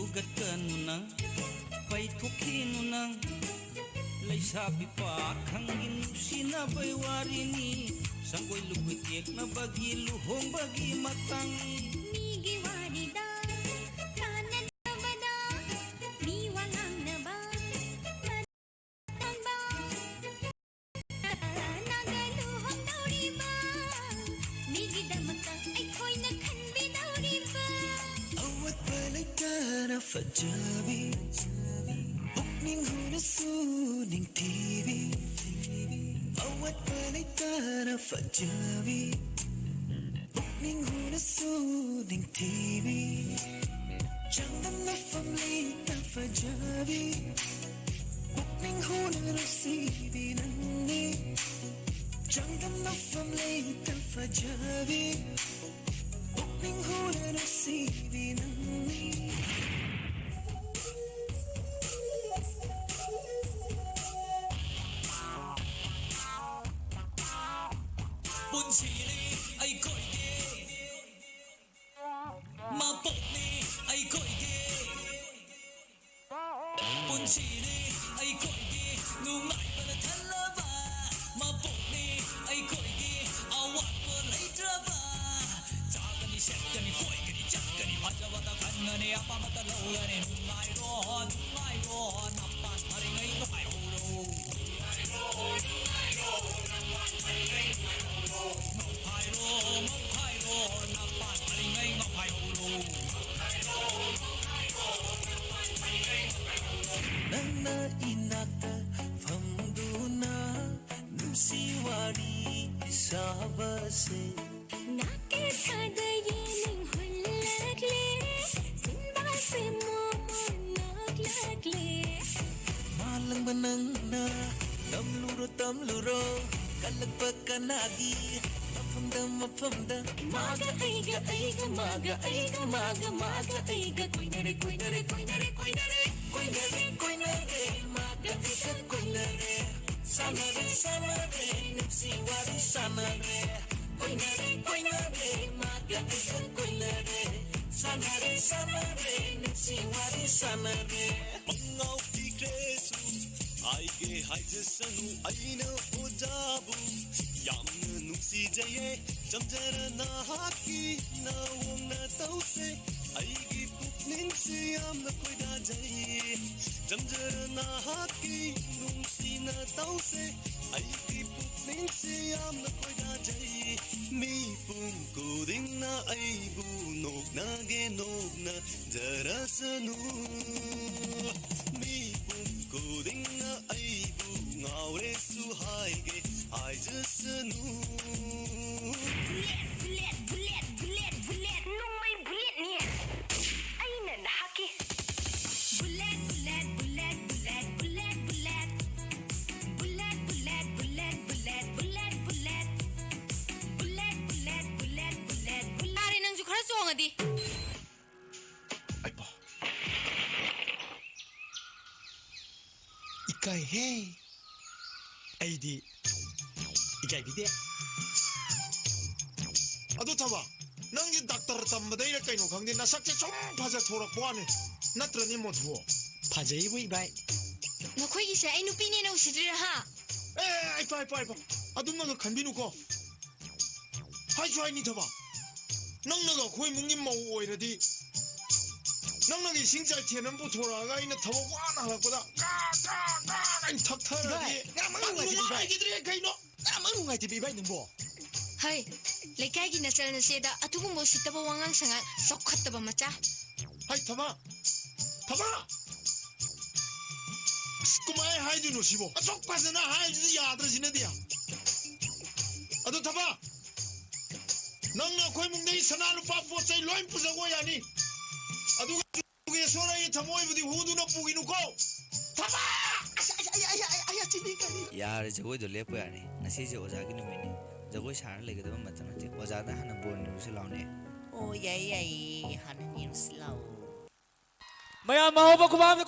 Speaker 3: ꯁꯨꯒꯠꯀꯅꯨꯅ ꯄꯩꯊꯣꯛꯈꯤꯅꯨꯅ ꯂꯩꯁꯥꯕꯤ ꯄꯥꯈꯪꯒꯤ ꯅꯨꯡꯁꯤꯅꯕꯩ ꯋꯥꯔꯤꯅꯤ ꯁꯪꯒꯣꯏ ꯂꯨꯀꯣꯏ ꯇꯦꯛꯅꯕꯒꯤ ꯂꯨꯍꯣꯡꯕꯒꯤ ꯃꯇꯥꯡꯅꯤ
Speaker 7: ꯃꯤꯒꯤ ꯋꯥꯔꯤꯗ ꯀꯥꯟꯅꯗꯕꯗ ꯃꯤ ꯋꯥ ꯉꯥꯡꯅꯕ ꯃꯇꯝꯕ ꯅꯪꯒ ꯂꯨꯍꯣꯡꯗꯧꯔꯤꯕ ꯃꯤꯒꯤꯗꯃꯛꯇ ꯑꯩꯈꯣꯏꯅ ꯈꯟꯕꯤꯗꯧꯔꯤꯕ
Speaker 3: ꯑꯋꯠꯄ ꯂꯩꯇꯅ ꯐꯖꯕꯤ ꯄꯨꯛꯅꯤꯡ ꯍꯨꯅꯁꯨ ꯅꯤꯡꯊꯤꯕꯤ ꯑꯋꯠꯄ ꯂꯩꯇꯅ ꯐꯖꯕꯤ ꯄꯨꯛꯅꯤꯡ ꯍꯨꯅꯁꯨ ꯅꯤꯡꯊꯤꯕꯤ ꯆꯥꯡꯗꯝꯅꯐꯝ ꯂꯩꯇ ꯐꯖꯕꯤ ꯄꯨꯛꯅꯤꯡ ꯍꯨꯅ ꯅꯨꯡꯁꯤꯕꯤ ꯅꯪꯅꯤ ꯆꯥꯡꯗꯝꯅꯐꯝ ꯂꯩꯇ ꯐꯖꯕꯤ ꯄꯨꯛꯅꯤꯡ ꯍꯨꯅ ꯅꯨꯡꯁꯤꯕꯤ ꯅꯪꯅꯤ ꯄꯨꯟꯁꯤꯅꯤ ꯑꯩꯈꯣꯏꯒꯤ ꯃꯄꯣꯛꯅꯤ ꯑꯩꯈꯣꯏꯒꯤ ꯄꯨꯟꯁꯤꯅꯤ ꯑꯩꯈꯣꯏꯒꯤ ꯅꯨꯡꯉꯥꯏꯕꯅ ꯊꯜꯂꯕ ꯃꯄꯣꯛꯅꯤ ꯑꯩꯈꯣꯏꯒꯤ ꯑꯋꯥꯠꯄ ꯂꯩꯇ꯭ꯔꯕ ꯆꯥꯒꯅꯤ ꯁꯦꯠꯀꯅꯤ ꯀꯣꯏꯒꯅꯤ ꯆꯠꯀꯅꯤ ꯐꯖꯕꯗ ꯈꯟꯒꯅꯤ ꯑꯄꯥꯝꯕꯇ ꯂꯧꯒꯅꯤ ꯅꯨꯡꯉꯥꯏꯔꯣ ꯅꯨꯡꯉꯥꯏꯔꯣ ꯅꯄꯥꯟ ꯐꯔꯤꯉꯩ ꯅꯨꯡꯉꯥꯏꯍꯧꯔꯣ ꯅꯪꯅ ꯏꯅꯥꯛꯇ ꯐꯝꯗꯨꯅ ꯅꯨꯡꯁꯤ ꯋꯥꯔꯤ ꯁꯥꯕꯁꯦ
Speaker 7: 나게 사다예는 홀라글레 신바세 모나글레
Speaker 3: 마langba nangna tamluro kalagpa kanagi mapamda
Speaker 7: 마가 아이가 마가 아이가 마가 아이가 꼬이나레
Speaker 3: maga isa koinare sanare nupsi wari sanare koinare maga isa koinare sanare nupsi wari sanare mangau tikresu aige haijasanu aina ojabu yamna nupsi jaye jamjara nahaki nawongna tause aigi pukning se yamna koida jaye jamjara nahaki nungsina tause aigi pukning se yamna koida jaye mi pum kodingna aibu nokna ge nokna jarasanu mi pum kodingna aibu ngaure su haige aijasanu
Speaker 7: bullet nungmay bullet niya ayna nahaki bullet Ari nang jukara songa di
Speaker 13: 이까이 헤이 아이디 이까이 비데
Speaker 10: ꯑꯗꯨ ꯊꯕ ꯅꯪꯒꯤ doctor ꯇꯝꯕꯗꯩꯔ ꯀꯩꯅꯣ ꯈꯪꯗꯦ ꯅꯁꯛꯁꯦ ꯁꯨꯝ ꯐꯖ ꯊꯣꯔꯛꯄ ꯋꯥꯅꯤ ꯅꯠꯇ꯭ꯔꯅꯤ ꯃꯣꯊꯨ
Speaker 13: 파제이부 이바이
Speaker 7: 너코이기세 아이 누피니나 우시드라 하
Speaker 10: ꯑꯦ ꯄꯥꯏ ꯑꯗꯨꯝꯅꯒ ꯈꯟꯕꯤꯅꯨꯀꯣ ꯍꯥꯏꯁꯨ ꯍꯥꯏꯅꯤ ꯊꯕ ꯅꯪꯅꯒ ꯑꯩꯈꯣꯏ ꯏꯃꯨꯡꯒꯤ ꯃꯧ ꯑꯣꯏꯔꯗꯤ ꯅꯪꯅꯒ ꯏꯁꯤꯡ ꯆꯥꯏꯊꯦꯟ ꯑꯃ ꯄꯨꯊꯣꯔꯛꯑꯒ ꯑꯩꯅ ꯊꯕꯛ ꯋꯥꯅ ꯍꯜꯂꯛꯄꯗ ꯀꯥꯏꯅ ꯊꯛꯊꯔꯗꯤ ꯅꯨꯡꯉꯥꯏꯈꯤꯗ꯭ꯔꯦ ꯀꯩꯅꯣ
Speaker 13: ꯌꯥꯝ ꯅꯨꯡꯉꯥꯏꯇꯦ ꯏꯕꯥꯏ ꯅꯪꯕꯣ
Speaker 7: ꯍꯩ ꯂꯩꯀꯥꯏꯒꯤ ꯅꯆꯜꯅ ꯁꯦꯗ ꯑꯊꯨꯒꯨꯝꯕ ꯎꯁꯤꯠꯇꯕ ꯋꯥꯉꯥꯡ ꯁꯉꯥꯡ ꯆꯥꯎꯈꯠꯇꯕ ꯃꯆꯥ
Speaker 10: ꯍꯥꯏ ꯊꯕ ꯀꯃꯥꯏ ꯍꯥꯏꯗꯣꯏꯅꯣ ꯁꯤꯕꯣ ꯑꯁꯨꯛ ꯐꯖꯅ ꯍꯥꯏꯕꯁꯤ ꯌꯥꯗ꯭ꯔꯁꯤꯅꯗꯤ ꯑꯗꯨ ꯊꯕ ꯅꯪꯅ ꯑꯩꯈꯣꯏ ꯏꯃꯨꯡꯗꯒꯤ ꯁꯅꯥ ꯂꯨꯄꯥ ꯄꯣꯠ ꯆꯩ ꯂꯣꯏ ꯄꯨꯖꯈꯣ ꯌꯥꯅꯤ ꯑꯗꯨꯒ ꯁꯣꯔ ꯑꯩ ꯊꯃꯣꯏꯕꯨꯗꯤ ꯍꯨꯗꯨꯅ ꯄꯨꯈꯤꯅꯨꯀꯣ ꯊꯕ
Speaker 14: ꯌꯥꯔꯦ ꯖꯒꯣꯏꯗꯣ ꯂꯦꯞꯄ ꯌꯥꯔꯦ ꯉꯁꯤꯁꯦ ꯑꯣꯖꯥꯒꯤ ꯅꯨꯃꯤꯠꯅꯤ ꯖꯒꯣꯏ ꯁꯥꯔ ꯂꯩꯒꯗꯕ ꯃꯇꯝ ꯅꯠꯇꯦ ꯑꯣꯖꯥꯗ ꯍꯥꯟꯅ ꯕꯣꯔ ꯅꯤꯔꯨꯁꯤ ꯂꯥꯎꯅꯦ
Speaker 6: ꯑꯣ ꯌꯥꯏ ꯍꯥꯟꯅ ꯅꯤꯔꯨꯁꯤ ꯂꯥꯎ
Speaker 15: ꯃꯌꯥꯝ ꯃꯍꯧꯕ ꯈꯨꯕꯥꯝꯅ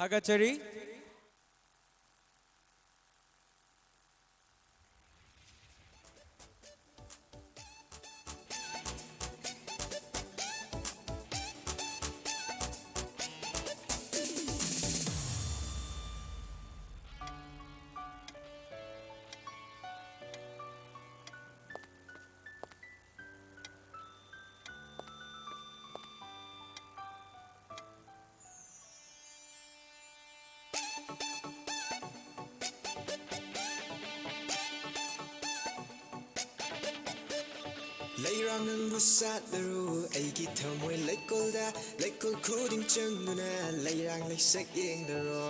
Speaker 15: Thagachari.
Speaker 16: Leirang ng busat laro aigi thamoy leikolda leikol khuding changduna leirang leisak yeng daro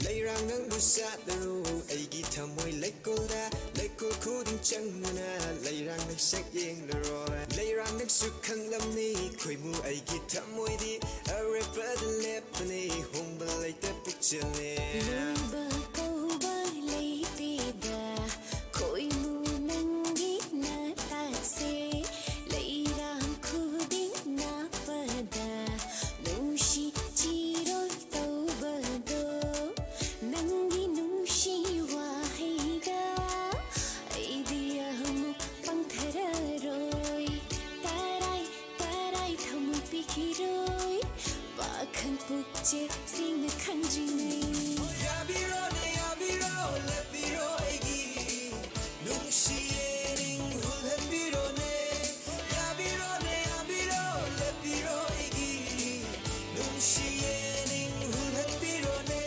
Speaker 16: Leirang ng busat laro aigi thamoy leikolda leikol khuding changduna leirang leisak yeng daro Leirang ng sukhang lamni khoimu aigi thamoy di arepad lepni hongba leita pukchale
Speaker 7: Luyba kauba leitida khoimu nangi na tatse leirang khuding na pada nushi chirol taubado nangi nushi wahida aidiya mu pangthararoi tarai tarai thamu pikiroi pakhang pukche sing khanjinai
Speaker 16: Yabirone yabiro lepiro egi Nungshiering hulhan birone Yabirone yabiro lepiro egi Nungshiering hulhan birone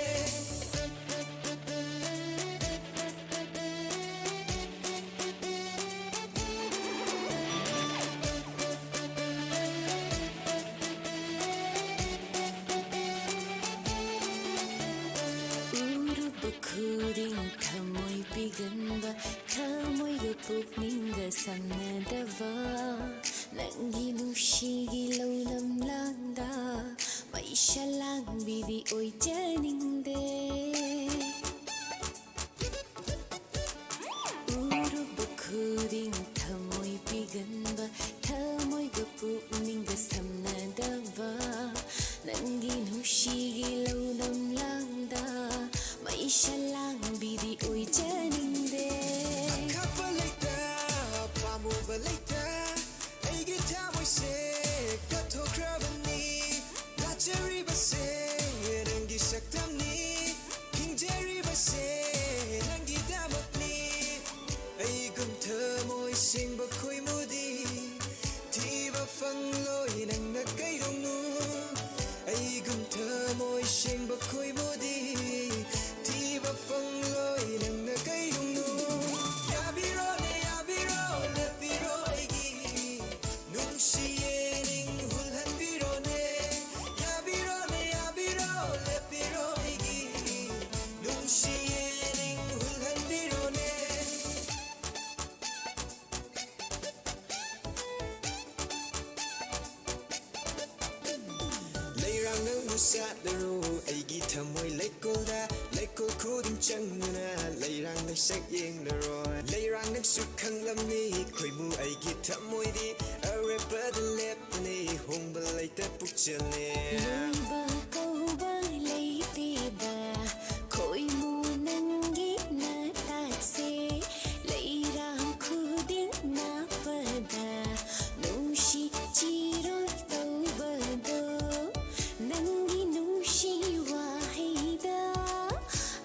Speaker 7: Khuding thamoy piganba thamoy ga pukninga samnadava nangi nushigi laulam langda maisha langbidi oi janingde Uruba khuding thamoy piganba thamoy ga pukninga samnadava nangi nushigi laulam langda maisha langbidi oi janingde
Speaker 16: Akapa leita pamuba leita Aigi tamoy se katokrabani Nachari base nangi saktamni Kingjeri base nangi damakni Aigum tamoy singba koi mudi Tiba fangloi nang nakaidongnu Aigum tamoy singba koi mudi Tiba fangloi nang nakaidongnu Yabirone yabiro lepiro egi Nungshiering hulhan birone Yabirone yabiro lepiro egi Nungshiering hulhan birone Leirang ng musat laro aigi thamoy leikolda leikol khuding changna leirang leisak yeng laro leirang ng sukhang lamni khoimu aigi thamoy di arepad lepni hongba leita pukchale
Speaker 7: Luyba kauba leitida khoimu nangi na tatse leirang khuding na pada nushi chirol taubado nangi nushi wahida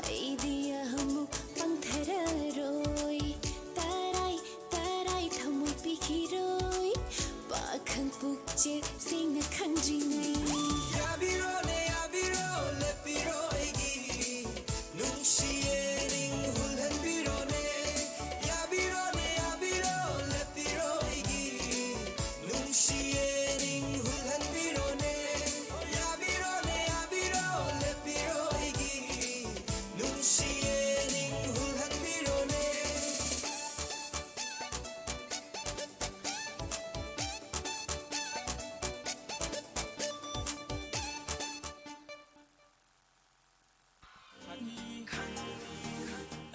Speaker 7: aidiya mu pangthararoi tarai tarai thamu pikiroi pakhang pukche sing khanjinai
Speaker 16: Yabirone yabiro lepiro egi Nungshiering hulhan birone Yabirone yabiro lepiro egi Nungshiering hulhan birone Yabirone yabiro lepiro egi Nungshiering hulhan birone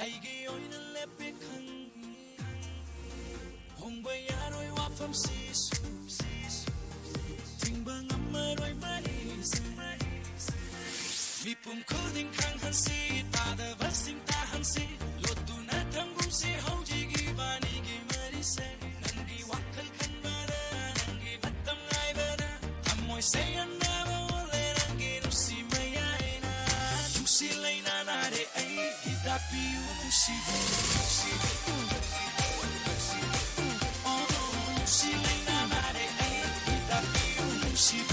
Speaker 3: ꯑꯩꯒꯤ ꯑꯣꯏꯅ ꯂꯦꯞꯄꯦ ꯈꯪꯉꯤ ꯍꯣꯡꯕ ꯌꯥꯔꯣꯏ ꯋꯥꯐꯝꯁꯤꯁꯨ ꯊꯤꯡꯕ ꯉꯝꯃꯔꯣꯏ ꯃꯔꯤꯁꯦ ꯃꯤꯄꯨꯝ ꯈꯨꯗꯤꯡ ꯈꯪꯍꯟꯁꯤ ꯇꯥꯗꯕꯁꯤꯡ ꯇꯥꯍꯟꯁꯤ ꯂꯣꯠꯇꯨꯅ ꯊꯝꯒꯨꯝꯁꯤ ꯍꯧꯖꯤꯛ 이반이기 말이세 넌기 와클 칸바다 넌기 바텀 나이바다 한모이 세연나바 원래 넌기 누시마야이나 누실레이나 나레 에이 기다피우 누시베 누실레이나 나레 에이 기다피우 누시베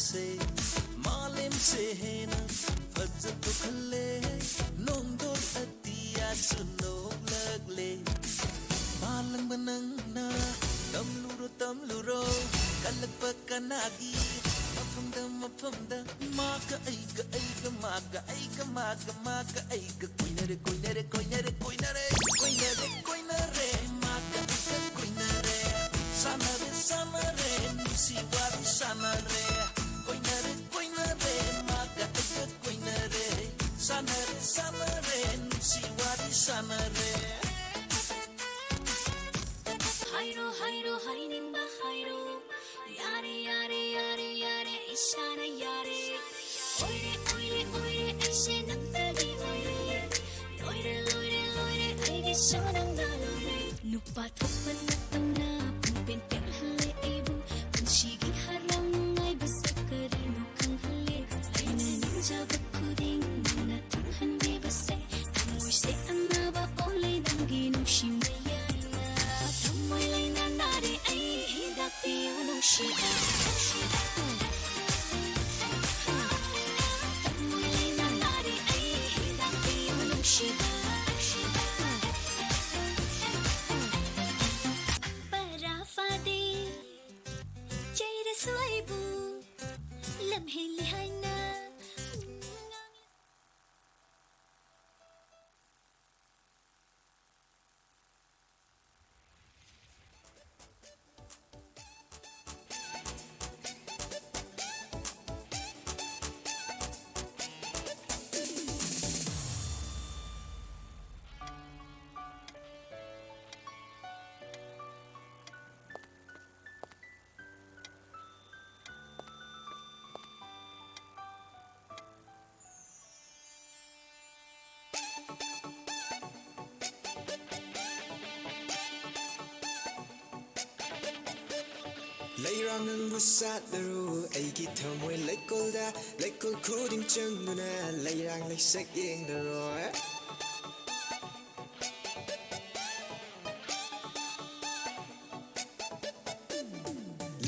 Speaker 16: से मालेम से है ना फजत तो खले नोंदो अतिया सुनो लगले मालंग बनंग ना तमलुरो कलक पकनागी mafamda maga aiga maga aiga koinare maga aiga koinare sanare nusiwari sanare koinare maga aiga koinare sanare nusiwari sanare
Speaker 7: hairo hainimba hairo yare ishana yare oire aise namtadi oire aige sonanga loire nupa thopan natona pumpen terhalle aibu punshigi haram ai basakare no khanghalle aina ninja bakuding na thanghange base thamoi se annaba ole dangi nushimaya thamoi laina nare ai hidakti unushida Parafade Jaira Swaibu Lamhili Haina
Speaker 16: Leirang nang busat daru aigi thamoi lekolda lekol khuding changuna leirang lesak yeng daro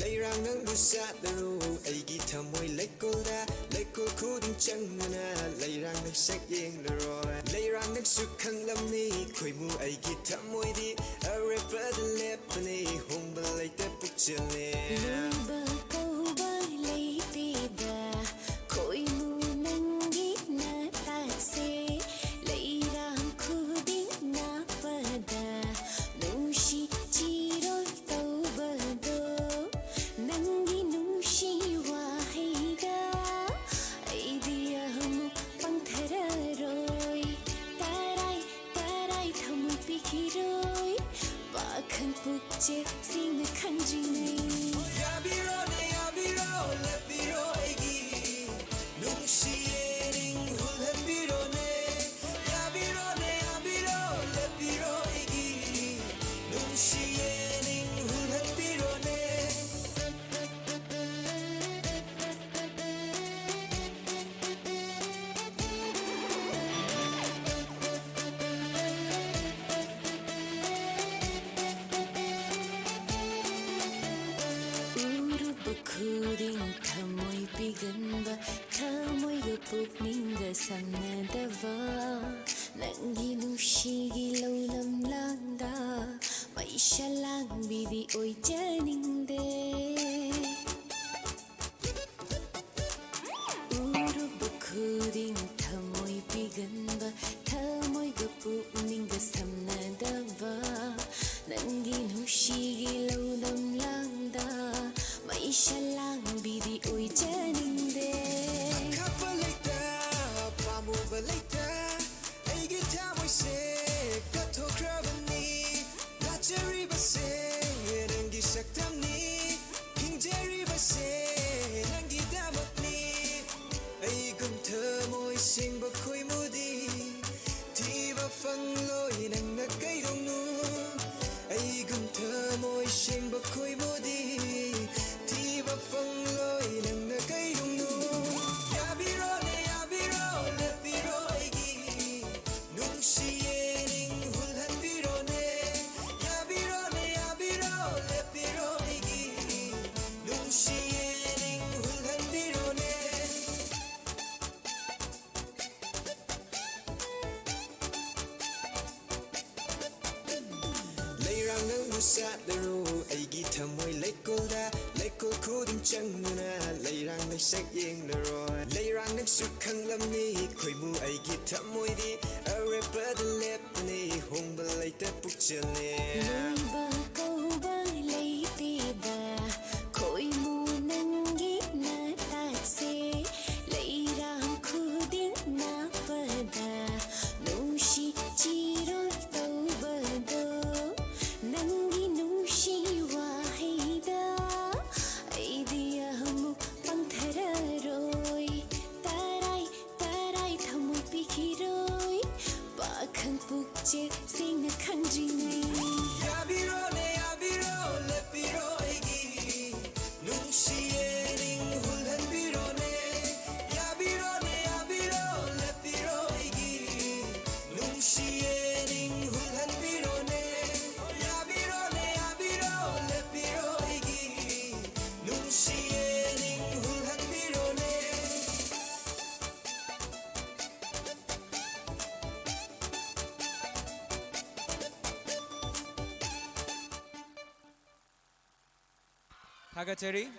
Speaker 16: Leirang nang busat daru aigi thamoi lekolda lekol khuding changuna leirang lesak yeng daro leirang nang sukhang lamni khoimu aigi thamoi di arepad lepne hongbal leite pukchale
Speaker 7: Luba kauba leitida Koimu nangi na takse Leirang kuding na pada Nushi chiro taubado Nangi nushi wahiga Aidiyamu pangthararoi Tarai thamu pikiroi Bakhan pukche sing khanjinai
Speaker 16: Yabiro lepiro egi Nushi ering hulambiro ne Yabiro lepiro egi Nushi ering hulambiro ne
Speaker 7: Uru bukuding
Speaker 16: ꯈꯣꯏꯕꯨ ꯁꯥꯠꯂꯔꯣ ꯑꯩꯒꯤ ꯊꯃꯣꯏ ꯂꯩꯀꯣꯜꯗ ꯂꯩꯀꯣꯜ ꯈꯨꯗꯤꯡ ꯆꯪꯗꯨꯅ ꯂꯩꯔꯥꯡ ꯂꯩꯁꯛ ꯌꯦꯡꯂꯔꯣꯏ ꯂꯩꯔꯥꯡ ꯅꯪꯁꯨ ꯈꯪꯂꯝꯅꯤ ꯈꯣꯏꯕꯨ ꯑꯩꯒꯤ ꯊꯃꯣꯏꯗꯤ ꯑꯔꯦꯞꯄꯗ ꯂꯦꯞꯄꯅꯤ ꯍꯣꯡꯕ ꯂꯩꯇ ꯄꯨꯛꯆꯦꯜꯅꯤ
Speaker 7: ꯂꯣꯏꯕ ꯀꯧꯕ ꯂꯩꯇꯦꯗ ꯈꯣꯏꯃꯨ ꯅꯪꯒꯤ ꯅꯇꯥꯛꯁꯦ ꯂꯩꯔꯥꯡ ꯈꯨꯗꯤꯡ ꯅꯥꯞꯄꯗ ꯅꯨꯡꯁꯤ ꯆꯤꯔꯣꯜ ꯇꯧꯕꯗꯣ ꯅꯪꯒꯤ ꯅꯨꯡꯁꯤ ꯋꯥꯍꯩꯗ ꯑꯩꯗꯤ ꯑꯃꯨꯛ ꯄꯪꯊꯔꯔꯣꯏ ꯇꯔꯥꯏ ꯇꯔꯥꯏ ꯊꯃꯣꯏ ꯄꯤꯈꯤꯔꯣꯏ ꯄꯥꯈꯪ ꯄꯨꯛꯆꯦꯜ ꯁꯦꯡꯅ ꯈꯪꯗ꯭ꯔꯤꯉꯩ
Speaker 16: 야비로네 야비로 렛비로 애기 눈시에 링훌한 비로네 야비로네 야비로 렛비로 애기 눈시에 링훌한 비로네 야비로네 야비로 렛비로 애기 눈시에 링훌한 비로네
Speaker 15: 다 같이 해리.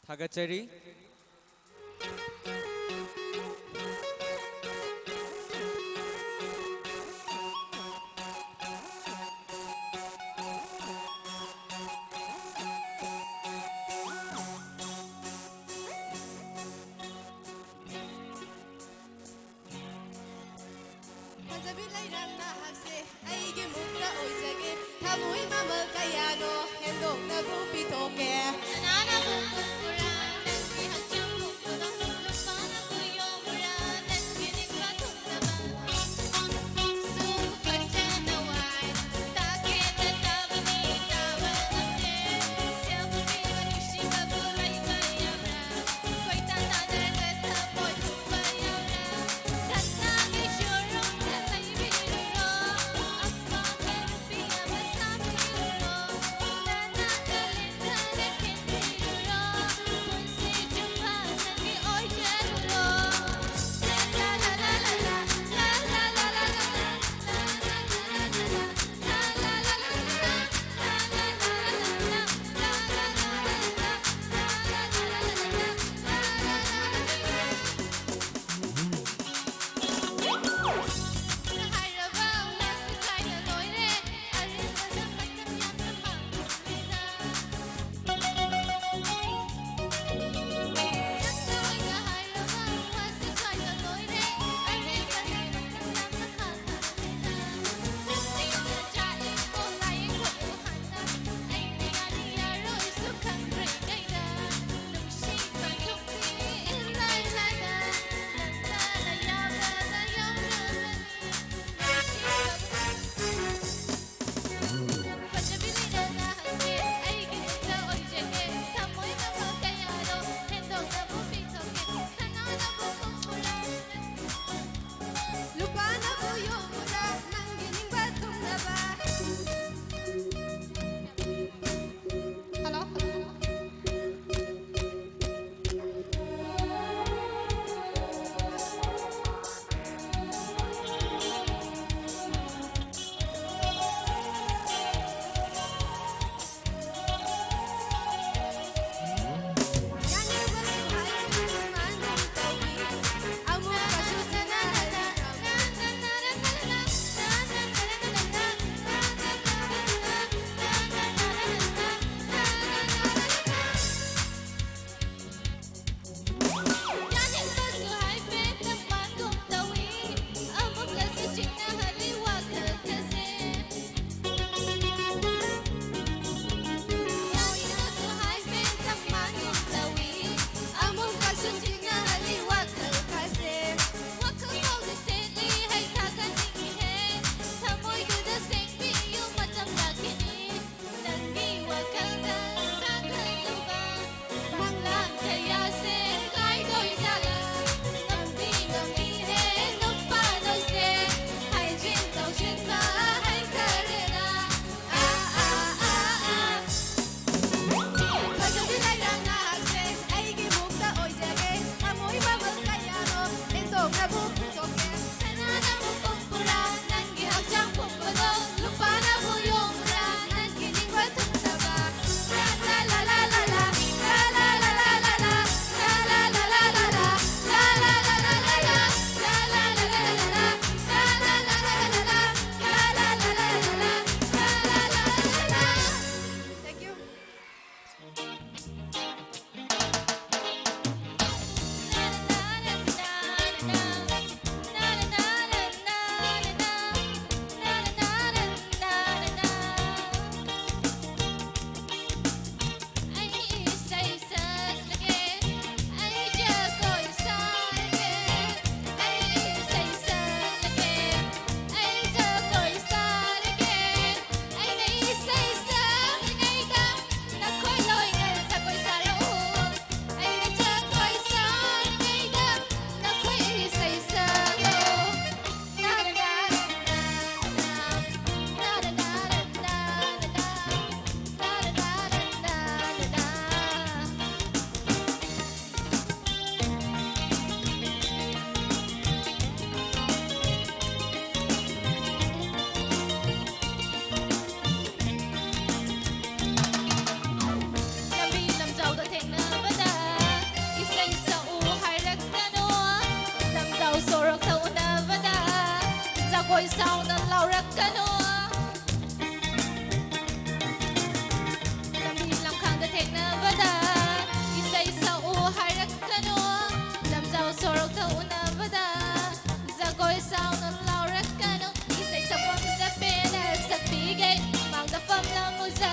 Speaker 15: 다 같이 해리.
Speaker 17: ꯐꯖꯕꯤ ꯂꯩꯔꯥꯡꯅ ꯍꯛꯁꯦ ꯑꯩꯒꯤ ꯃꯨꯛꯇ ꯑꯣꯏꯖꯒꯦ ꯊꯃꯣꯏ ꯃꯃꯜ ꯀꯌꯥꯅꯣ ꯍꯦꯟꯗꯣꯛꯅꯕꯨ ꯄꯤꯊꯣꯛꯀꯦ ꯀꯅꯥꯅꯕꯨ ꯈꯨꯝꯕꯨꯔꯥ ꯅꯪꯒꯤ ꯍꯛꯆꯥꯡ ꯃꯨꯛꯇꯨꯗ ꯂꯨꯄꯥꯅꯕꯨ ꯌꯣꯝꯕꯨꯔꯥ ꯅꯪꯒꯤ ꯅꯤꯡꯕ ꯊꯨꯡꯅꯕ ꯁꯨꯝ ꯐꯖꯅ ꯋꯥꯏ ꯇꯥꯛꯀꯦꯅ ꯇꯥꯕꯅꯤ ꯇꯥꯕ ꯉꯝꯗꯦ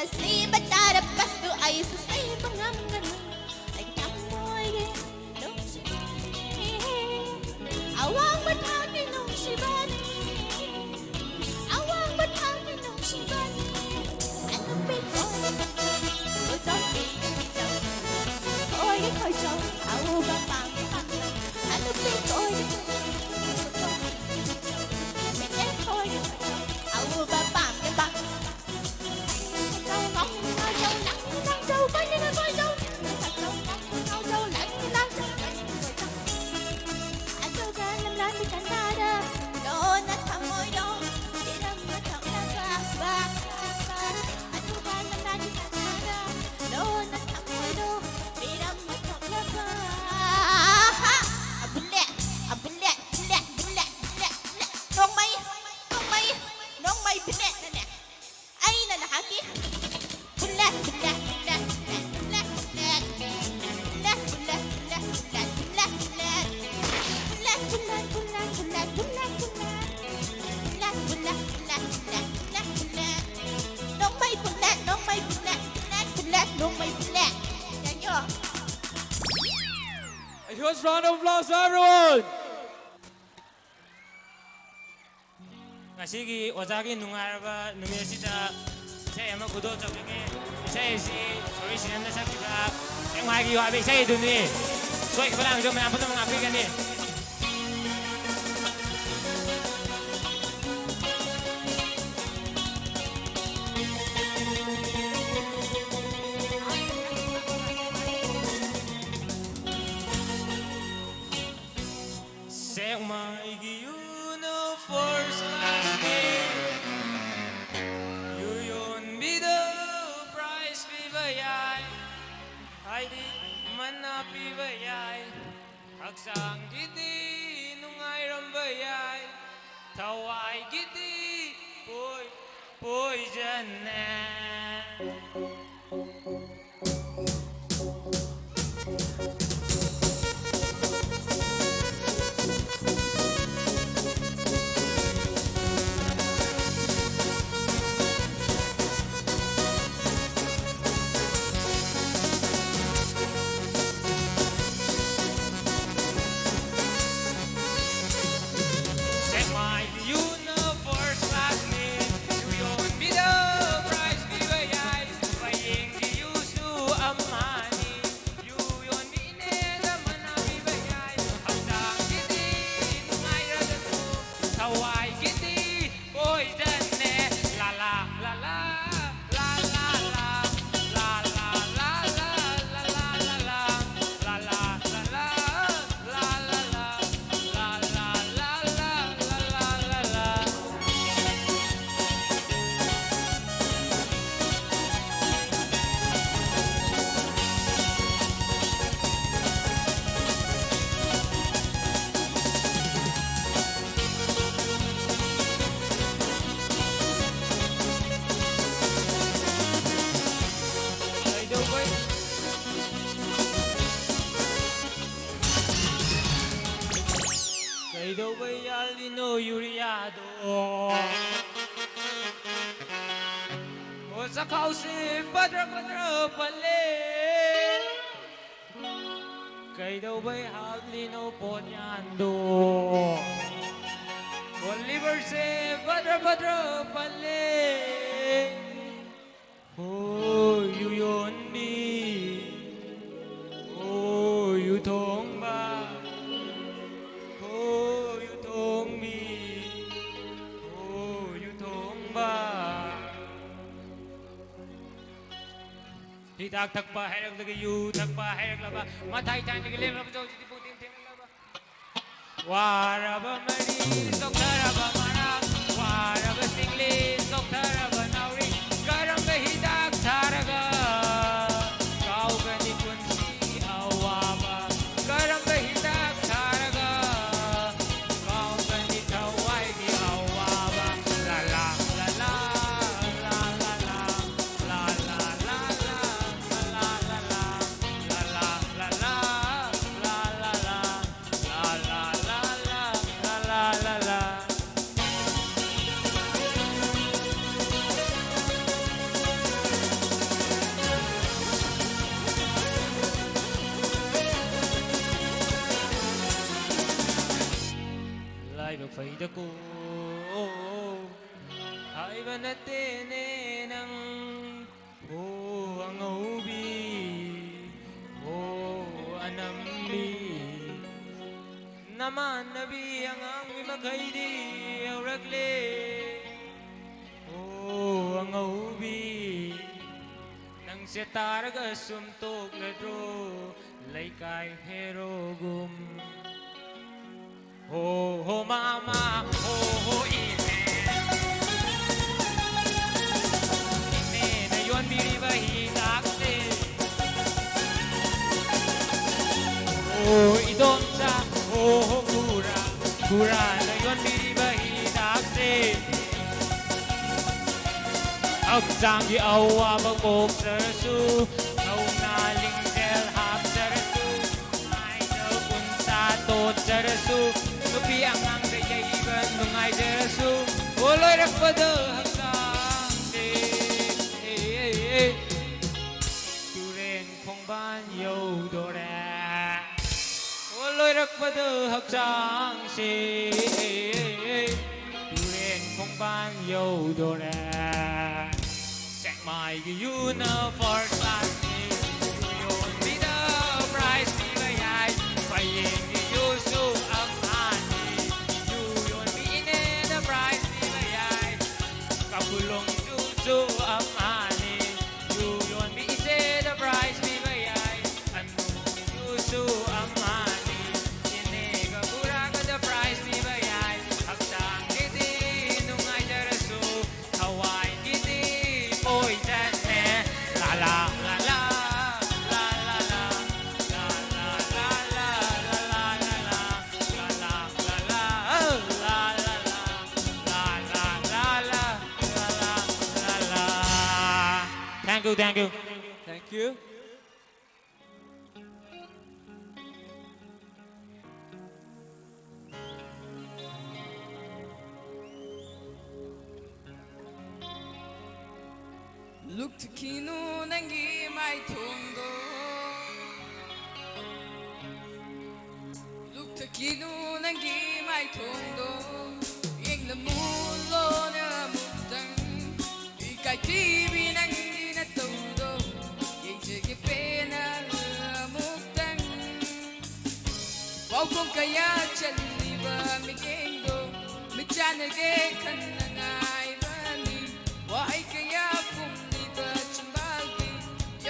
Speaker 17: Nasiba tarapas to ay sa saibang ngayon ay tamoy nung sibani awang matangin nung sibani awang matangin nung sibani ano pito udang pito oy koy jo awu ba pang ano pito oy awu ba pang bang
Speaker 15: A huge round of applause, everyone!
Speaker 18: Ngasigi ozagi nungaraba numisita saya ama kudo chapke saya si sorry sinam na sakita yang magi wa be saya duni so ikbalang jo me ampun mengapi kan ni Sek magi universe last day you yon be the price be bayay Heidi mana be bayay Aksang gidi nungay rambayay Tawai gidi boy poison Kaido bayalino yuriado O sa kausi padra pale Kaido bayalino ponyando Oliver se padra pale Oh yuyon mi Oh yu tong ba Hidak takpa herag lagi yu takpa herag laba matai tan lagi lem laba jauh jadi puting ting laba waraba mari dokteraba mana waraba singli dokteraba nauri garam be hidak taraga kau gani kunci awaba garam be hidak taraga kau gani tawai di awaba la la la la ko haiba natin ng ang ubi anambi naman nabi ang mimagaydi auragle ang ubi nang setaraga sumtok na dro laikay herogum ho mama ho ine na yon biribahi takse idom sa kura na yon biribahi takse Agsangi awa bagok sarasu Au naling del hap sarasu Ay na punsa tot sarasu Nupi ang dayay iban nungay sarasu Oloy rakpada hanggang Turen kong banyo dore Oloy rakpada hanggang Turen kong banyo dore My uniform class you won't be the prize be my eye Paying you so amani You won't be in the prize be my eye Kapulong you so amani You won't be in the prize be my eye Ano you so amani Ini kapura ka the prize be my eye Hagsang iti nung ay daraso Hawaii Oi dane la la la la la la la la la la la la la la la la la la. Thank you, thank you.
Speaker 15: Thank you.
Speaker 19: Look to kino nangi mai tondo Look to kino nangi mai tondo Yeng na mulo na mutang Ikay tibi nangi na todo Yeng sige pena na mutang Wow kong kaya chaliba mikendo Michanage kanangay bani Wa ay kaya pum Oh,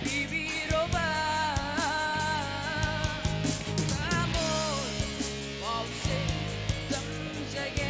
Speaker 19: 비비로봐 아몬 없이 덤자게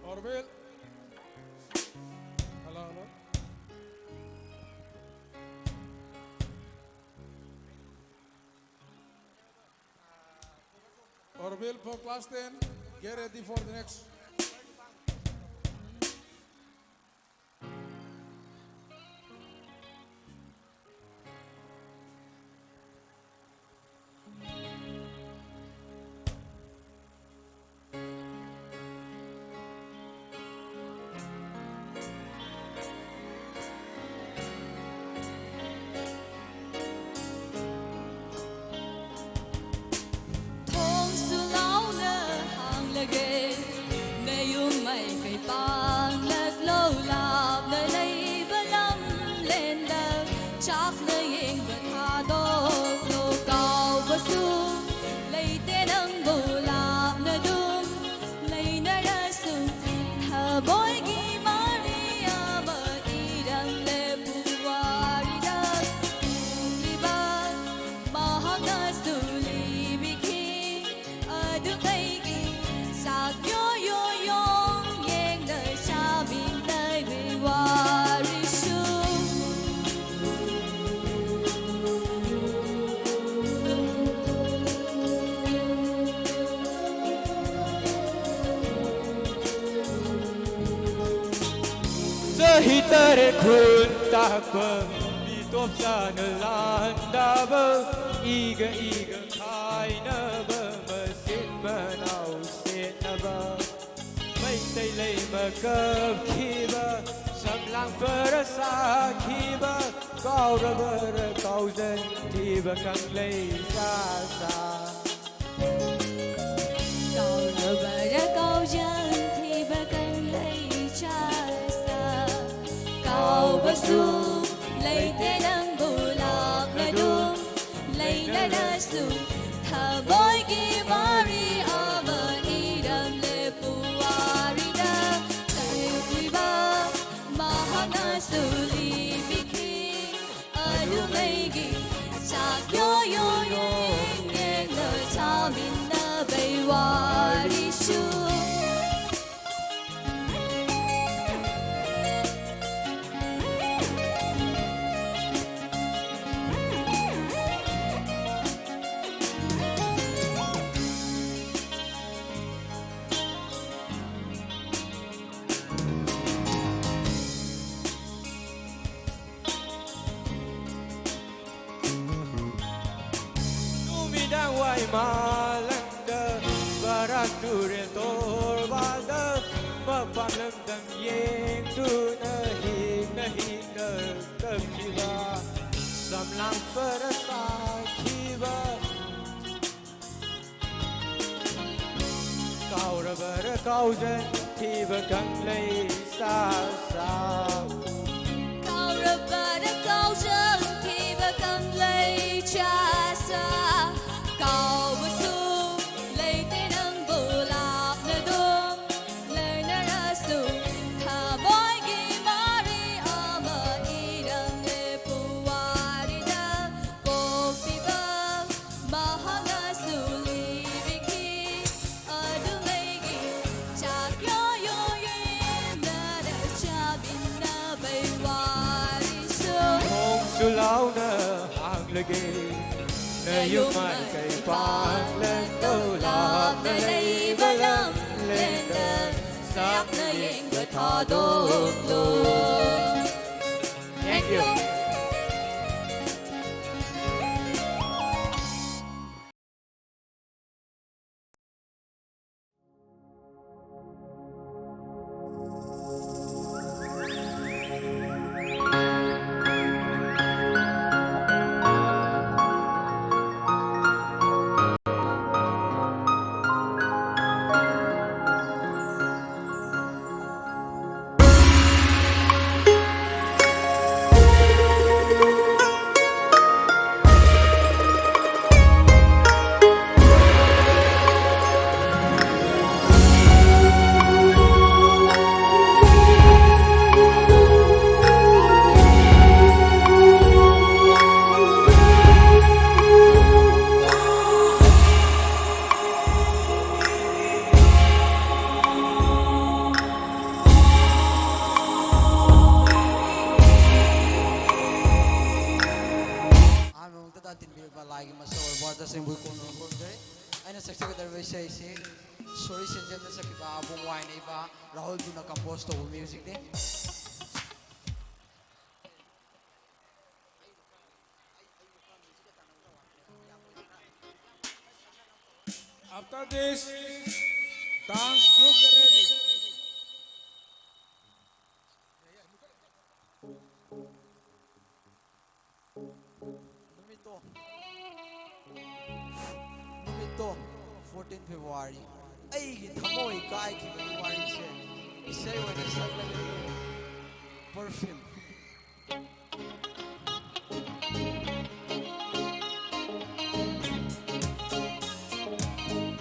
Speaker 15: Orville. Hello, hello. Orville for class 10. Get ready for the next.
Speaker 7: Thong su lao na hang lage ne yung mai kai pang lag lâu lap na lay ba lam lên da chắc na yeng ba tha do no cao ba su lay te nang bu lap na dum lay na ra su tha boy gi maria ma i dang le bu wa ri da li ba ma hang na su li bi ki adu kai gi sa yo yo yo yeng na sha bin dai we wa ri su
Speaker 18: Sahitare khun takba di top sana landa ba iga iga khai na ba masin manau sin na ba mai tay lay ma kap khi ba sam lang phara sa khi ba kau ra ba ra kau zen ti ba kang lay sa sa
Speaker 7: Cao ra ba ra cao dân thì ba cần lấy cha sa Cao ba su lấy thế năng bù lạc ra đúng lấy ra ra su thà bói ki mari ama i đam le pu ari da sai quy ba ma hana su li bi ki adu mai gi sa yo yo yo nghe lời cha min na bay wa ri su
Speaker 18: Numidang wai malanda barak duren tor balda mapalam dang yeng tu na hi na kapiba samlang perasa kiba kau ra bar kau zen tiba kang lay sa sa
Speaker 7: Cao ra ba ra cao dân thì ba cần lấy cha sa Cao ba su lấy thế năng bù lạc na đúng lấy na ra su thà bói gi mari ama
Speaker 18: launa hàng lege na yuman kay pang lên đâu làm na lấy ba lam lên đơn sắc na yên với thọ đốt luôn. Thank you.
Speaker 5: Sorry, Senjam na sakit ba abong wine iba Rahul do na compose to music de.
Speaker 15: After this, dance group get ready.
Speaker 5: Numito 14 February. Ay, thamoy kai ki wari se. Isay wa na saglagay perfume.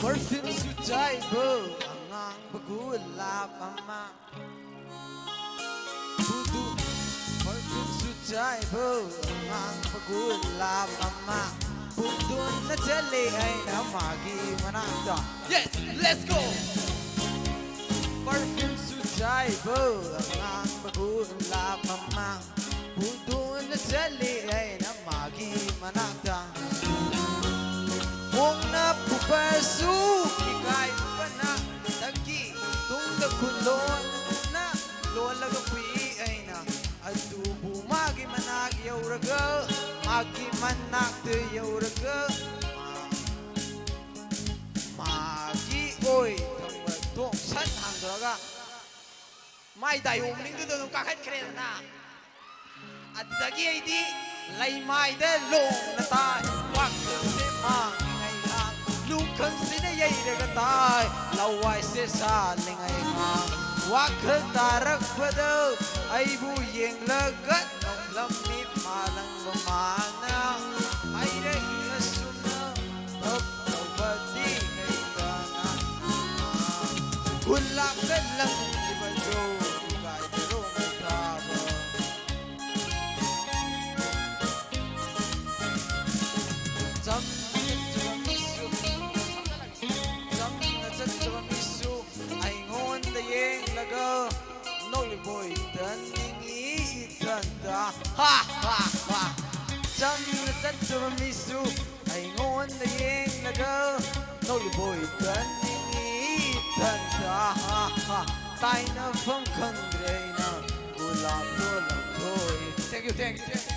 Speaker 5: Perfume sujai bo angang bagulap mama. Budu perfume sujai bo angang bagulap mama. Budun na jali ay na magi mananda. Yes, let's go. Perfume sujai bo angang bagulap mama. Budun na jali ay na magi mananda. Wong na pupasu ikay pa na tagi tung da kulon na lola ga pui ay na adubu magi manag yauraga magi manak te yauraga magi oi thang dong san hang doraga mai dai umning du dong kakhat kre na adagi ai di lai mai de long na tai wak se mang Lukang sinayay na katay Laway si saling ay mang Wakal tarak pa daw Ay buyeng lagat Nung lamit malang lumana Ay nailasuna Tapos ba di ngay gana Kulak ka lang Iba daw Kahit pero may taba Noli boy dan ningi tanda ha ha ha Cham na chat sa misu ay ngon na yeng laga Noli boy dan ningi tanda ha ha Tai na phong kandre na gulam gulam toy. Thank you, thank you.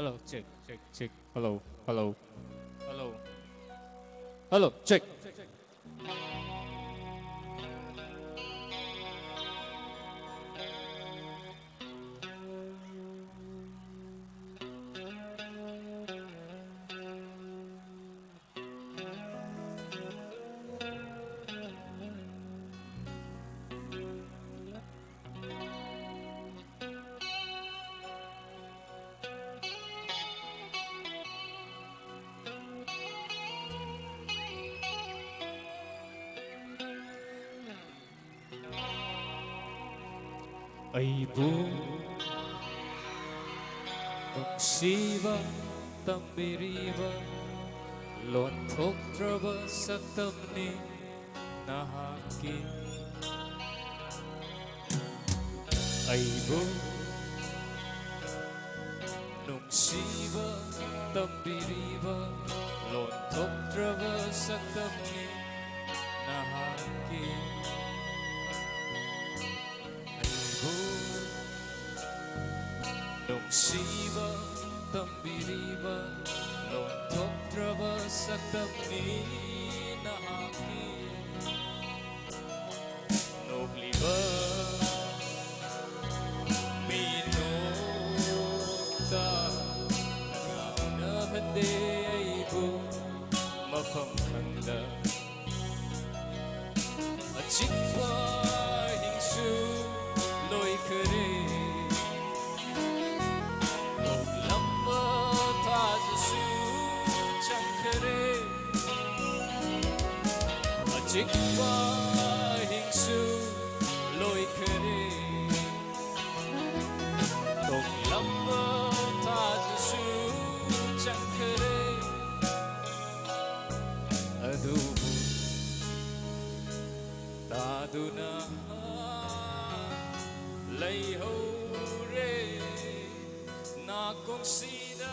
Speaker 18: Hello, check, check, check. Hello, hello, hello. Hello, check. Aibu nungsiba tambiriba lonthoktraba saktamni nahaki Aibu nungsiba tambiriba lonthoktraba saktamni nahaki Nungsiba, tambiriba, lonthoktraba saktamni nahaki Nobliba, minokta Naghahanapande aibu mafam khanda Achikpa hingsu loi kare Chikwa hingsu loi kare Tok lamba tajisu chankare Adubu taduna Layho re na kungsida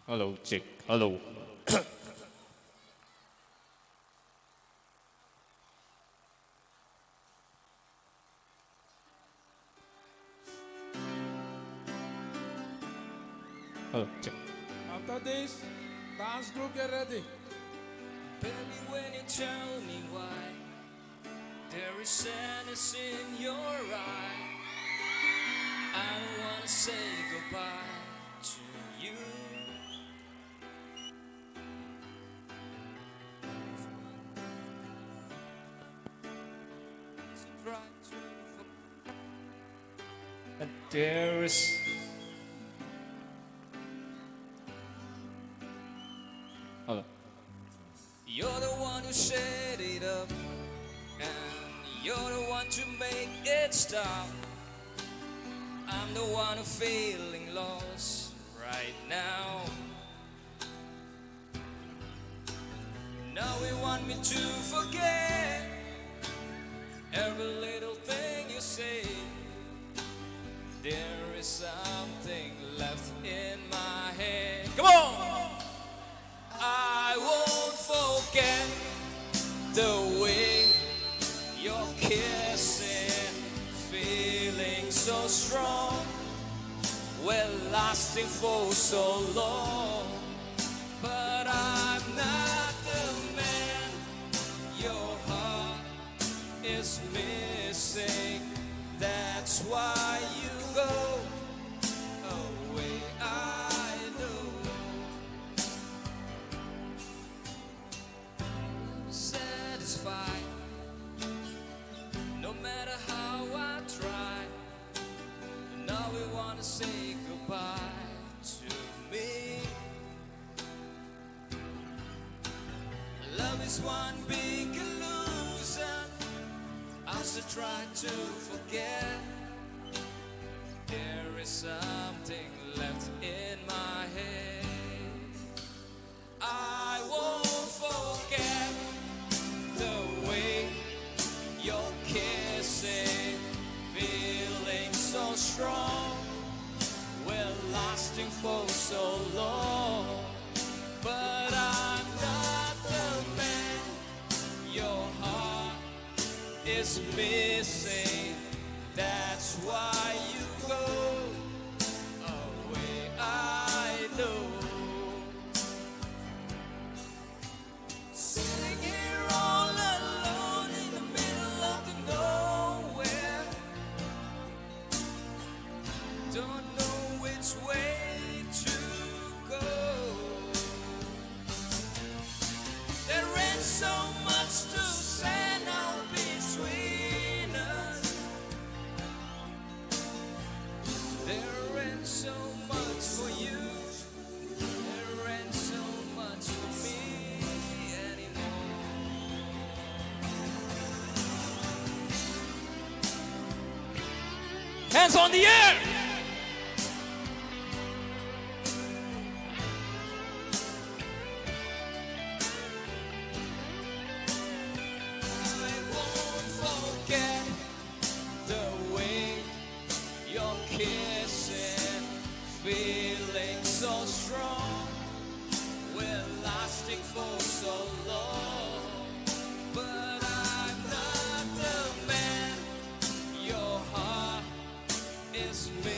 Speaker 18: Hello, check. Hello. Hello, check.
Speaker 15: After this, dance group get ready.
Speaker 3: Baby, when you tell me why there is sadness in your eye, I don't wanna say goodbye to you. So try to forget. There is Hold on. You're the one who set it up, and you're the one to make it stop. I'm the one who's feeling lost right now. Now you want me to forget every little thing you say. There is something left in my head. Come on! I won't forget the way you're kissing, feeling so strong. We're lasting for so long, but I'm not the man your heart is missing. That's why you go away. I know. Satisfied, no matter how I try. Now we wanna say goodbye to me. Love is one big illusion. I should try to forget. There is something left in my head. I won't forget the way you're kissing, feeling so strong. We're lasting for so long, but I'm not the man your heart is missing. That's why you go away. I know. Sitting here all alone in the middle of the nowhere. Don't know which way to go. There ain't so much to say now between us. There ain't so much for you. There ain't so much for me anymore. Hands on the air! I won't forget the way you're kissing, feeling so strong. We're lasting for so long, but I'm not the man your heart is missing.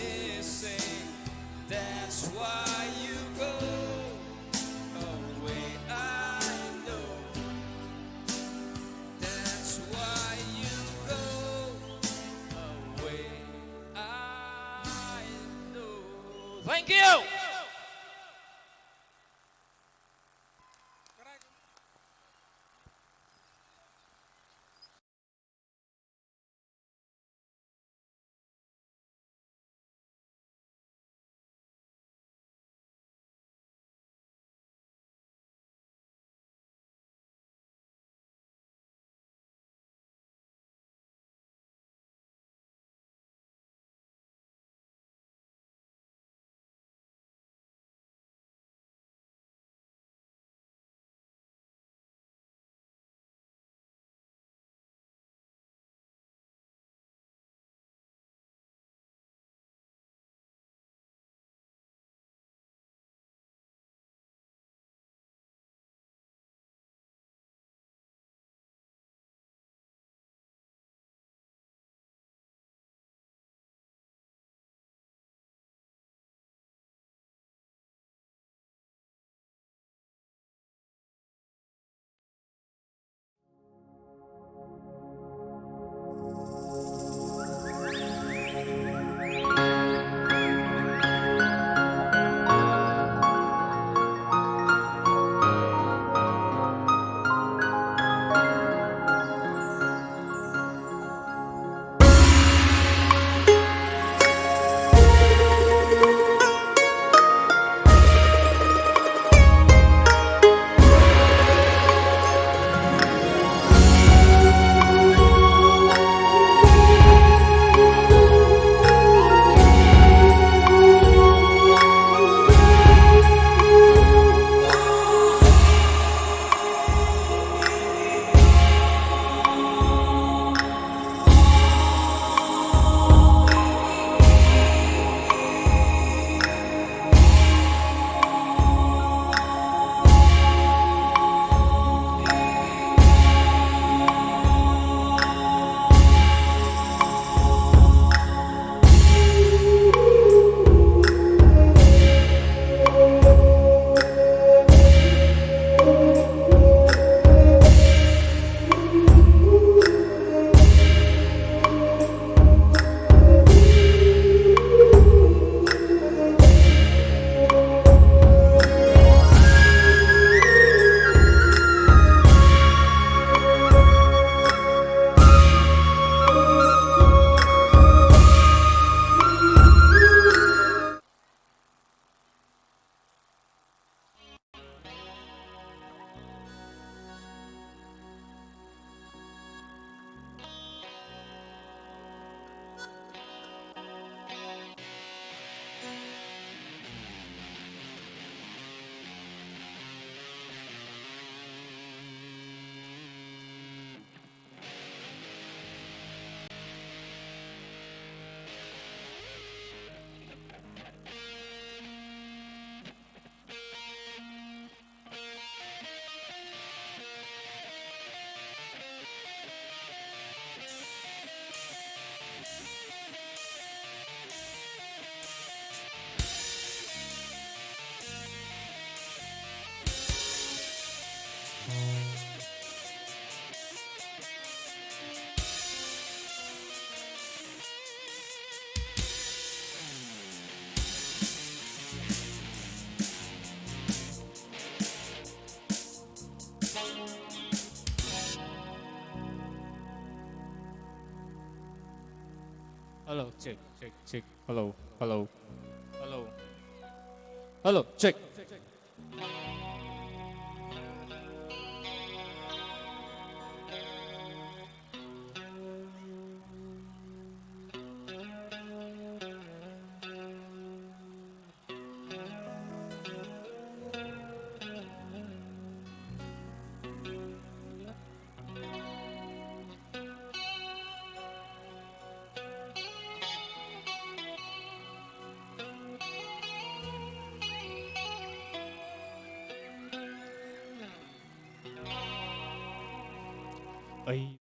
Speaker 18: Hello, check, check, check. Hello, hello, hello. Hello, check. Ay.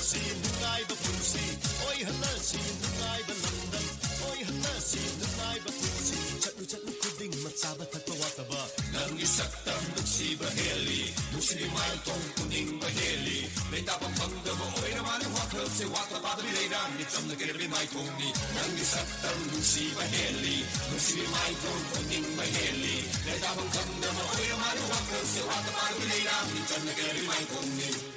Speaker 16: ꯍꯜꯂꯁꯤ ꯅꯨꯡꯉꯥꯏꯕ ꯄꯨꯟꯁꯤ ꯑꯣꯏ ꯍꯜꯂꯁꯤ ꯅꯨꯡꯉꯥꯏꯕ ꯂꯝꯗꯝ ꯑꯣꯏ ꯍꯜꯂꯁꯤ ꯅꯨꯡꯉꯥꯏꯕ ꯄꯨꯟꯁꯤ ꯆꯠꯂꯨ ꯆꯠꯂꯨ ꯈꯨꯗꯤꯡꯃꯛ ꯆꯥꯕ ꯊꯛꯄ ꯋꯥꯠꯇꯕ ꯅꯪꯒꯤ ꯁꯛꯇꯝ ꯅꯨꯡꯁꯤꯕ ꯍꯦꯜꯂꯤ ꯅꯨꯡꯁꯤꯕꯤ ꯃꯥꯏꯊꯣꯡ ꯎꯅꯤꯡꯕ ꯍꯦꯜꯂꯤ ꯂꯩꯇꯥꯐꯝ ꯐꯪꯗꯕ ꯑꯣꯏꯔ ꯃꯥꯅ ꯋꯥꯈꯜꯁꯦ ꯋꯥꯠꯄ ꯄꯥꯗꯕꯤ ꯂꯩꯔꯥꯡꯅꯤ ꯆꯝꯅ ꯀꯦꯔꯕꯤ ꯃꯥꯏꯊꯣꯡꯅꯤ ꯅꯪꯒꯤ ꯁꯛꯇꯝ ꯅꯨꯡꯁꯤꯕ ꯍꯦꯜꯂꯤ ꯅꯨꯡꯁꯤꯕꯤ ꯃꯥꯏꯊꯣꯡ ꯎꯅꯤꯡꯕ ꯍꯦꯜꯂꯤ ꯂꯩꯇꯥꯐꯝ ꯐꯪꯗꯕ ꯑꯣꯏꯔ ꯃꯥꯅ ꯋꯥꯈꯜꯁꯦ ꯋꯥꯠꯄ ꯄꯥꯗꯕꯤ ꯂꯩꯔꯥꯡꯅꯤ ꯆꯝꯅ ꯀꯦꯔꯕꯤ ꯃꯥꯏꯊꯣꯡꯅꯤ